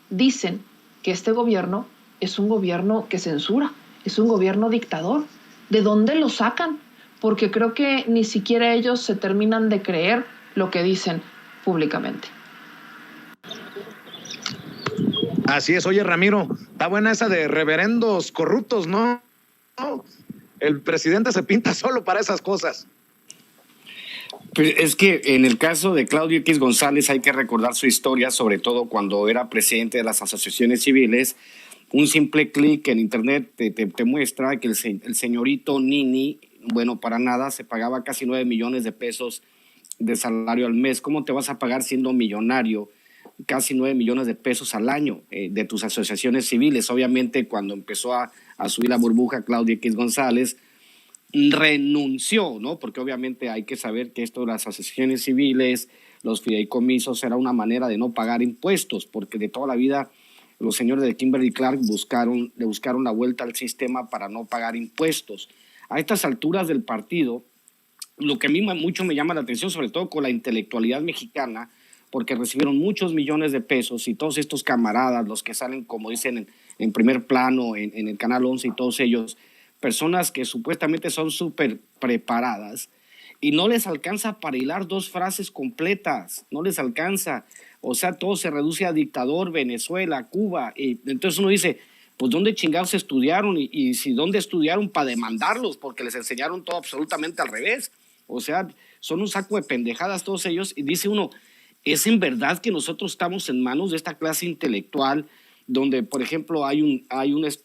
dicen que este gobierno es un gobierno que censura, es un gobierno dictador? ¿De dónde lo sacan? Porque creo que ni siquiera ellos se terminan de creer lo que dicen públicamente. Así es. Oye, Ramiro, está buena esa de reverendos corruptos, ¿no? El presidente se pinta solo para esas cosas. Pues es que en el caso de Claudio X González hay que recordar su historia, sobre todo cuando era presidente de las asociaciones civiles. Un simple clic en internet te muestra que el señorito Nini, bueno, para nada, se pagaba casi 9 millones de pesos de salario al mes. ¿Cómo te vas a pagar siendo millonario casi 9 millones de pesos al año de tus asociaciones civiles? Obviamente, cuando empezó a subir la burbuja, Claudio X González renunció, ¿no? Porque obviamente hay que saber que esto de las asociaciones civiles, los fideicomisos, era una manera de no pagar impuestos, porque de toda la vida los señores de Kimberly-Clark le buscaron la vuelta al sistema para no pagar impuestos. A estas alturas del partido, lo que a mí mucho me llama la atención, sobre todo con la intelectualidad mexicana, porque recibieron muchos millones de pesos y todos estos camaradas, los que salen, como dicen, en primer plano, en el Canal 11 y todos ellos, personas que supuestamente son súper preparadas y no les alcanza para hilar 2 frases completas, no les alcanza. O sea, todo se reduce a dictador, Venezuela, Cuba. Y entonces uno dice, pues ¿dónde chingados estudiaron? Y si ¿dónde estudiaron para demandarlos? Porque les enseñaron todo absolutamente al revés. O sea, son un saco de pendejadas todos ellos. Y dice uno, ¿es en verdad que nosotros estamos en manos de esta clase intelectual donde, por ejemplo, hay un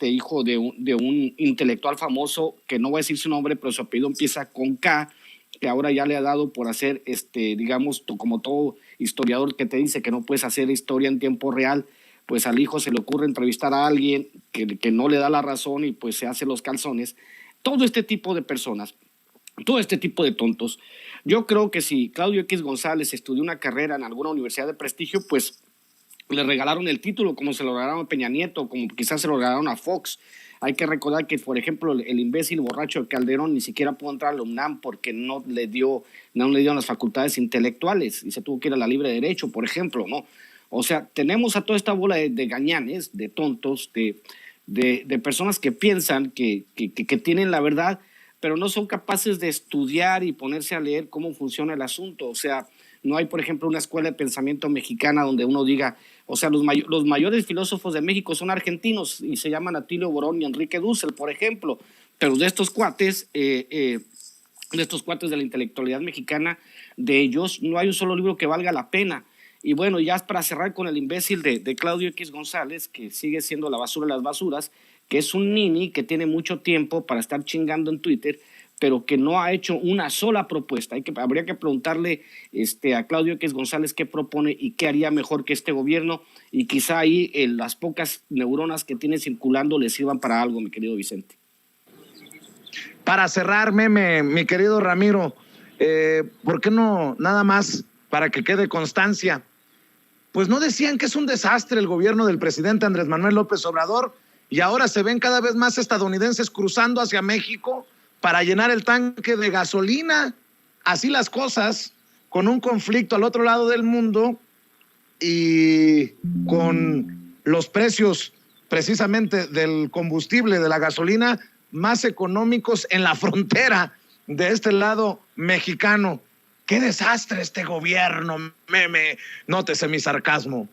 hijo de un intelectual famoso, que no voy a decir su nombre, pero su apellido empieza con K, que ahora ya le ha dado por hacer, digamos, como todo historiador que te dice que no puedes hacer historia en tiempo real, pues al hijo se le ocurre entrevistar a alguien que no le da la razón y pues se hace los calzones. Todo este tipo de personas, todo este tipo de tontos. Yo creo que si Claudio X González estudió una carrera en alguna universidad de prestigio, pues le regalaron el título, como se lo regalaron a Peña Nieto, como quizás se lo regalaron a Fox. Hay que recordar que, por ejemplo, el imbécil borracho de Calderón ni siquiera pudo entrar a la UNAM porque no le dieron las facultades intelectuales y se tuvo que ir a la libre derecho, por ejemplo, ¿no? O sea, tenemos a toda esta bola de gañanes, de tontos, de personas que piensan que tienen la verdad, pero no son capaces de estudiar y ponerse a leer cómo funciona el asunto. O sea, no hay, por ejemplo, una escuela de pensamiento mexicana donde uno diga, o sea, los mayores filósofos de México son argentinos y se llaman Atilio Borón y Enrique Dussel, por ejemplo, pero de estos cuates, estos cuates de la intelectualidad mexicana, de ellos, no hay un solo libro que valga la pena. Y bueno, ya para cerrar con el imbécil de Claudio X González, que sigue siendo la basura de las basuras, que es un nini que tiene mucho tiempo para estar chingando en Twitter, pero que no ha hecho una sola propuesta. Habría que preguntarle a Claudio X González qué propone y qué haría mejor que este gobierno, y quizá ahí las pocas neuronas que tiene circulando le sirvan para algo, mi querido Vicente. Para cerrar, Meme, mi querido Ramiro, ¿por qué no nada más para que quede constancia? Pues no decían que es un desastre el gobierno del presidente Andrés Manuel López Obrador, y ahora se ven cada vez más estadounidenses cruzando hacia México para llenar el tanque de gasolina. Así las cosas, con un conflicto al otro lado del mundo y con los precios precisamente del combustible, de la gasolina, más económicos en la frontera de este lado mexicano. ¡Qué desastre este gobierno, Meme! Nótese mi sarcasmo.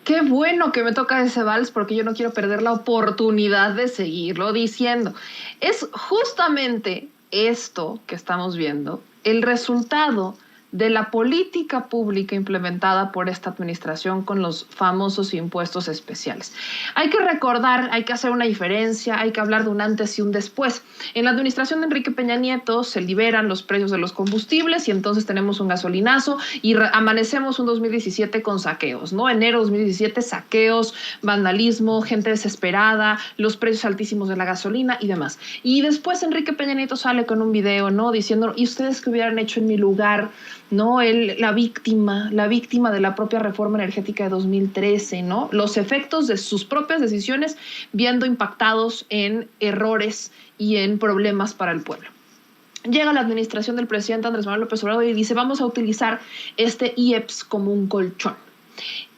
Qué bueno que me toca ese vals, porque yo no quiero perder la oportunidad de seguirlo diciendo. Es justamente esto que estamos viendo, el resultado de la política pública implementada por esta administración con los famosos impuestos especiales. Hay que recordar, hay que hacer una diferencia, hay que hablar de un antes y un después. En la administración de Enrique Peña Nieto se liberan los precios de los combustibles y entonces tenemos un gasolinazo y amanecemos un 2017 con saqueos, ¿no? Enero 2017, saqueos, vandalismo, gente desesperada, los precios altísimos de la gasolina y demás. Y después Enrique Peña Nieto sale con un video, ¿no? Diciendo, ¿y ustedes qué hubieran hecho en mi lugar? ¿No? Él, la víctima de la propia reforma energética de 2013, ¿no? Los efectos de sus propias decisiones viendo impactados en errores y en problemas para el pueblo. Llega la administración del presidente Andrés Manuel López Obrador y dice, vamos a utilizar este IEPS como un colchón.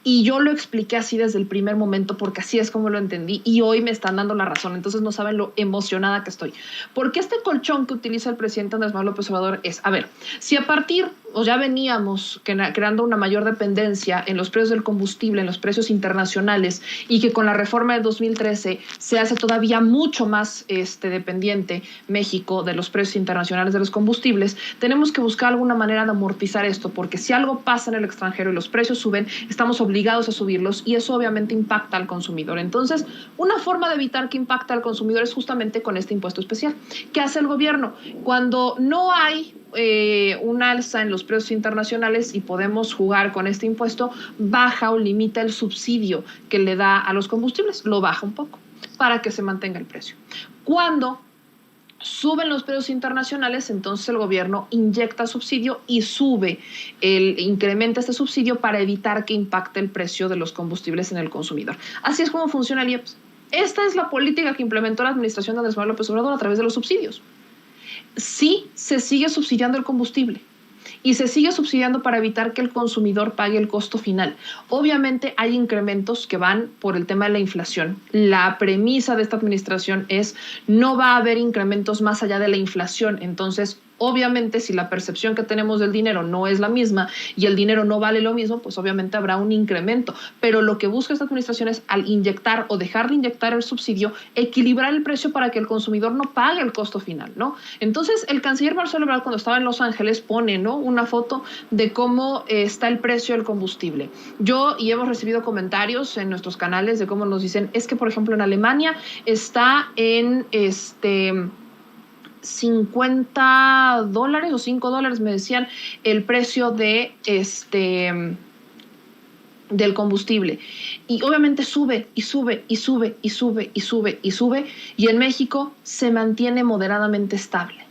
Y yo lo expliqué así desde el primer momento, porque así es como lo entendí, y hoy me están dando la razón. Entonces no saben lo emocionada que estoy. Porque este colchón que utiliza el presidente Andrés Manuel López Obrador es, a ver, si a partir, o ya veníamos creando una mayor dependencia en los precios del combustible, en los precios internacionales, y que con la reforma de 2013 se hace todavía mucho más dependiente México de los precios internacionales de los combustibles, tenemos que buscar alguna manera de amortizar esto, porque si algo pasa en el extranjero y los precios suben, estamos obligados a subirlos y eso obviamente impacta al consumidor. Entonces, una forma de evitar que impacte al consumidor es justamente con este impuesto especial. ¿Qué hace el gobierno? Cuando no hay un alza en los precios internacionales y podemos jugar con este impuesto, baja o limita el subsidio que le da a los combustibles, lo baja un poco para que se mantenga el precio. Cuando suben los precios internacionales, entonces el gobierno inyecta subsidio y incrementa este subsidio para evitar que impacte el precio de los combustibles en el consumidor. Así es como funciona el IEPS. Esta es la política que implementó la administración de Andrés Manuel López Obrador a través de los subsidios. Sí se sigue subsidiando el combustible y se sigue subsidiando para evitar que el consumidor pague el costo final. Obviamente hay incrementos que van por el tema de la inflación. La premisa de esta administración es no va a haber incrementos más allá de la inflación. Entonces, obviamente, si la percepción que tenemos del dinero no es la misma y el dinero no vale lo mismo, pues obviamente habrá un incremento. Pero lo que busca esta administración es, al inyectar o dejar de inyectar el subsidio, equilibrar el precio para que el consumidor no pague el costo final, ¿no? Entonces, el canciller Marcelo Ebrard, cuando estaba en Los Ángeles, pone, ¿no?, una foto de cómo está el precio del combustible. Y hemos recibido comentarios en nuestros canales de cómo nos dicen, es que, por ejemplo, en Alemania está en $50 o $5, me decían, el precio de del combustible. Y obviamente sube, y sube, y sube, y sube, y sube, y sube, y en México se mantiene moderadamente estable.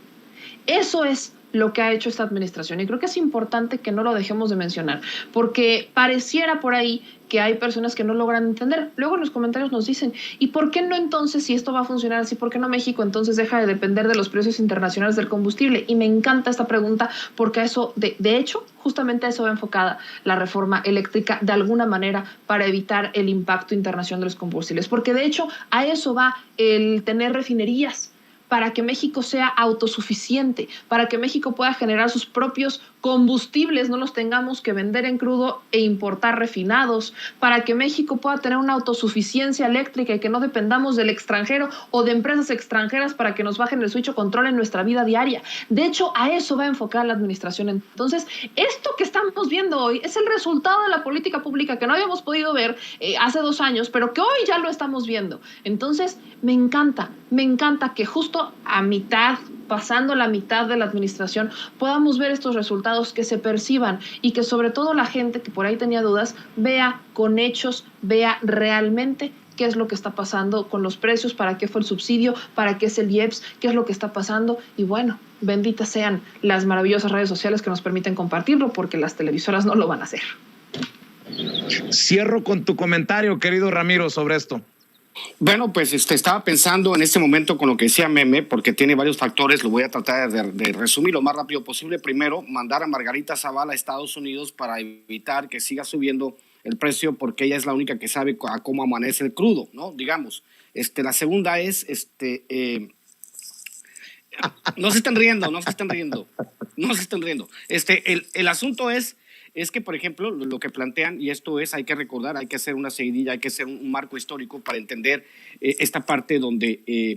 Eso es lo que ha hecho esta administración. Y creo que es importante que no lo dejemos de mencionar, porque pareciera por ahí que hay personas que no logran entender. Luego en los comentarios nos dicen, ¿y por qué no entonces, si esto va a funcionar así, por qué no México entonces deja de depender de los precios internacionales del combustible? Y me encanta esta pregunta, porque a eso, de hecho, justamente a eso va enfocada la reforma eléctrica, de alguna manera, para evitar el impacto internacional de los combustibles. Porque de hecho, a eso va el tener refinerías, para que México sea autosuficiente, para que México pueda generar sus propios combustibles no los tengamos que vender en crudo e importar refinados, para que México pueda tener una autosuficiencia eléctrica y que no dependamos del extranjero o de empresas extranjeras para que nos bajen el switch o controlen nuestra vida diaria. De hecho, a eso va a enfocar la administración. Entonces, esto que estamos viendo hoy es el resultado de la política pública que no habíamos podido ver hace 2 años, pero que hoy ya lo estamos viendo. Entonces, me encanta que justo a mitad, pasando la mitad de la administración, podamos ver estos resultados, que se perciban y que sobre todo la gente que por ahí tenía dudas vea con hechos, vea realmente qué es lo que está pasando con los precios, para qué fue el subsidio, para qué es el IEPS, qué es lo que está pasando. Y bueno, benditas sean las maravillosas redes sociales que nos permiten compartirlo, porque las televisoras no lo van a hacer. Cierro con tu comentario, querido Ramiro, sobre esto. Bueno, pues estaba pensando en este momento con lo que decía Meme, porque tiene varios factores, lo voy a tratar de resumir lo más rápido posible. Primero, mandar a Margarita Zavala a Estados Unidos para evitar que siga subiendo el precio, porque ella es la única que sabe a cómo amanece el crudo, ¿no? Digamos. La segunda es, no se están riendo. El asunto es que, por ejemplo, lo que plantean, y esto es, hay que recordar, hay que hacer una seguidilla, hay que hacer un marco histórico para entender esta parte donde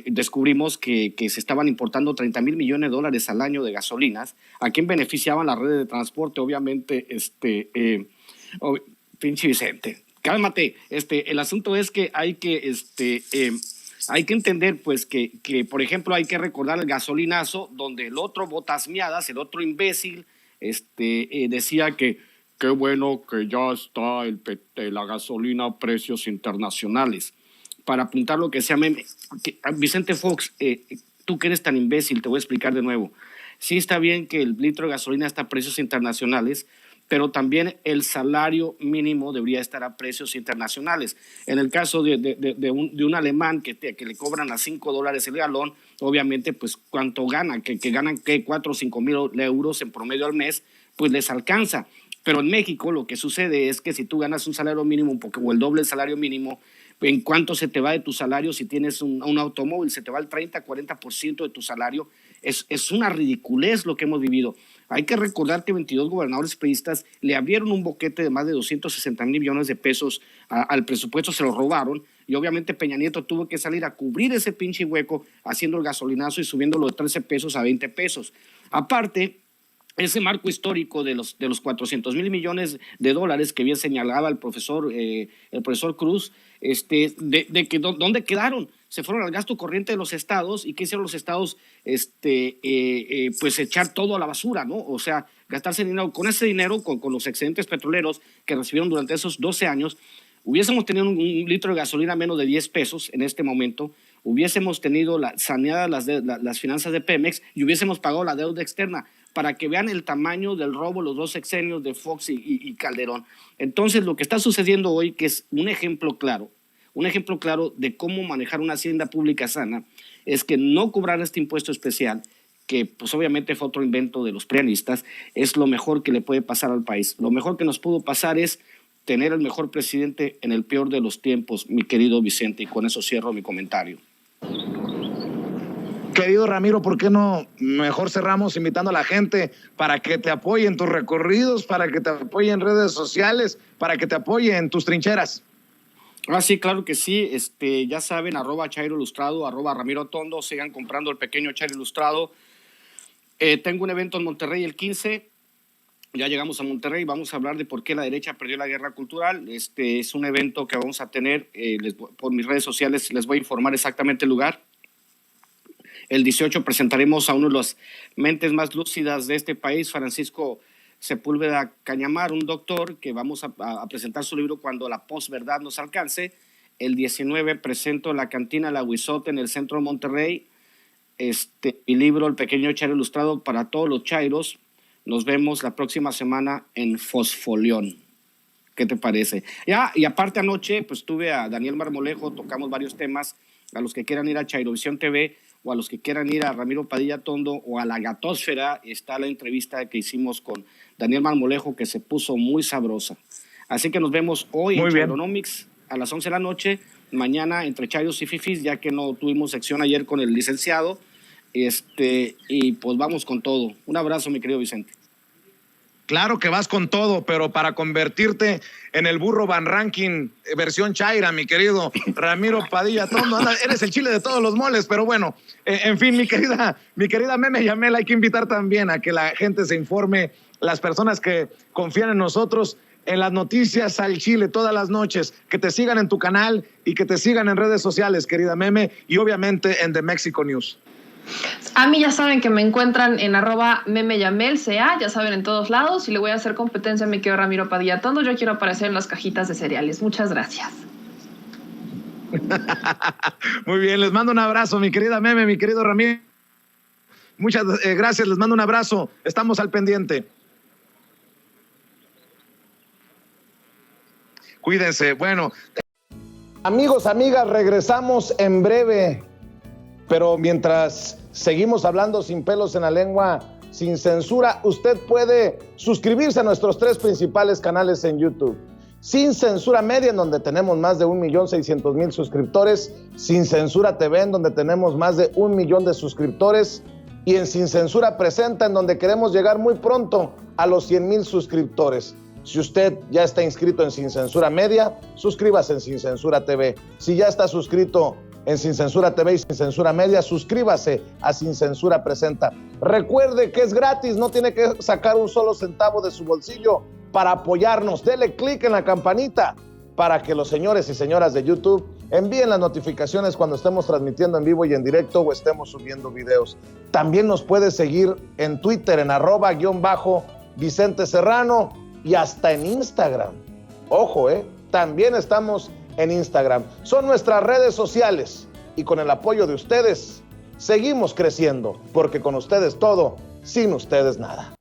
descubrimos que se estaban importando 30,000 millones de dólares al año de gasolinas. ¿A quién beneficiaban las redes de transporte? Obviamente, pinche Vicente, cálmate. El asunto es que hay que entender, pues, que, por ejemplo, hay que recordar el gasolinazo, donde el otro botas miadas, el otro imbécil, decía que qué bueno que ya está la gasolina a precios internacionales. Para apuntar lo que sea Meme, Vicente Fox, tú que eres tan imbécil, te voy a explicar de nuevo. Sí está bien que el litro de gasolina está a precios internacionales, pero también el salario mínimo debería estar a precios internacionales. En el caso de un alemán que le cobran a $5 el galón, obviamente, pues, ¿cuánto gana? Que ganan 4 o 5 mil euros en promedio al mes, pues les alcanza. Pero en México lo que sucede es que si tú ganas un salario mínimo o el doble del salario mínimo, ¿en cuánto se te va de tu salario? Si tienes un automóvil, se te va el 30-40% de tu salario. Es una ridiculez lo que hemos vivido. Hay que recordar que 22 gobernadores priistas le abrieron un boquete de más de 260,000 millones de pesos al presupuesto, se lo robaron, y obviamente Peña Nieto tuvo que salir a cubrir ese pinche hueco haciendo el gasolinazo y subiéndolo de 13 pesos a 20 pesos. Aparte, ese marco histórico de los 400,000 millones de dólares que bien señalaba el profesor Cruz, de que ¿dónde quedaron? Se fueron al gasto corriente de los estados. ¿Y qué hicieron los estados? Pues echar todo a la basura, ¿no? O sea, gastarse dinero. Con ese dinero, con los excedentes petroleros que recibieron durante esos 12 años, hubiésemos tenido un litro de gasolina a menos de 10 pesos en este momento, hubiésemos tenido saneadas las finanzas de Pemex y hubiésemos pagado la deuda externa, para que vean el tamaño del robo los 2 sexenios de Fox y Calderón. Entonces, lo que está sucediendo hoy, que es un ejemplo claro de cómo manejar una hacienda pública sana, es que no cobrar este impuesto especial, que pues obviamente fue otro invento de los prianistas, es lo mejor que le puede pasar al país. Lo mejor que nos pudo pasar es tener el mejor presidente en el peor de los tiempos, mi querido Vicente, y con eso cierro mi comentario. Querido Ramiro, ¿por qué no mejor cerramos invitando a la gente para que te apoye en tus recorridos, para que te apoye en redes sociales, para que te apoye en tus trincheras? Sí, claro que sí. Ya saben, @Chairo Ilustrado, @Ramiro Tondo, sigan comprando el pequeño Chairo Ilustrado. Tengo un evento en Monterrey el 15, ya llegamos a Monterrey, vamos a hablar de por qué la derecha perdió la guerra cultural. Es un evento que vamos a tener, por mis redes sociales les voy a informar exactamente el lugar. El 18 presentaremos a uno de las mentes más lúcidas de este país, Francisco Sepúlveda Cañamar, un doctor que vamos a presentar su libro Cuando la posverdad nos alcance. El 19 presento La Cantina La Huizote en el centro de Monterrey. Mi libro El Pequeño Chairo Ilustrado para todos los chairos. Nos vemos la próxima semana en Fosfoleón. ¿Qué te parece? Y aparte anoche pues tuve a Daniel Marmolejo, tocamos varios temas. A los que quieran ir a Chairovisión TV o a los que quieran ir a Ramiro Padilla Tondo o a la Gatósfera, está la entrevista que hicimos con Daniel Marmolejo, que se puso muy sabrosa. Así que nos vemos hoy en Chaironomics a las 11 de la noche, mañana entre Chairos y Fifis, ya que no tuvimos sección ayer con el licenciado, y pues vamos con todo. Un abrazo, mi querido Vicente. Claro que vas con todo, pero para convertirte en el burro Van Ranking versión Chaira, mi querido Ramiro Padilla Tondo, eres el chile de todos los moles, pero bueno, en fin, mi querida Meme Yamel, hay que invitar también a que la gente se informe, las personas que confían en nosotros, en las noticias al Chile todas las noches, que te sigan en tu canal y que te sigan en redes sociales, querida Meme, y obviamente en The Mexico News. A mí ya saben que me encuentran en @memeyamel.ca, ya saben, en todos lados, y le voy a hacer competencia a mi querido Ramiro Padilla Tondo. Yo quiero aparecer en las cajitas de cereales. Muchas gracias. Muy bien, les mando un abrazo, mi querida Meme, mi querido Ramiro. Muchas gracias, les mando un abrazo. Estamos al pendiente. Cuídense. Bueno. Amigos, amigas, regresamos en breve. Pero mientras seguimos hablando sin pelos en la lengua, sin censura, usted puede suscribirse a nuestros 3 principales canales en YouTube. Sin Censura Media, en donde tenemos más de 1.600.000 suscriptores. Sin Censura TV, en donde tenemos más de 1 millón de suscriptores. Y en Sin Censura Presenta, en donde queremos llegar muy pronto a los 100,000 suscriptores. Si usted ya está inscrito en Sin Censura Media, suscríbase en Sin Censura TV. Si ya está suscrito en Sin Censura TV y Sin Censura Media, suscríbase a Sin Censura Presenta. Recuerde que es gratis, no tiene que sacar un solo centavo de su bolsillo para apoyarnos. Dele clic en la campanita para que los señores y señoras de YouTube envíen las notificaciones cuando estemos transmitiendo en vivo y en directo o estemos subiendo videos. También nos puede seguir en Twitter en @Vicente Serrano y hasta en Instagram. Ojo, también estamos en Instagram. Son nuestras redes sociales y con el apoyo de ustedes seguimos creciendo, porque con ustedes todo, sin ustedes nada.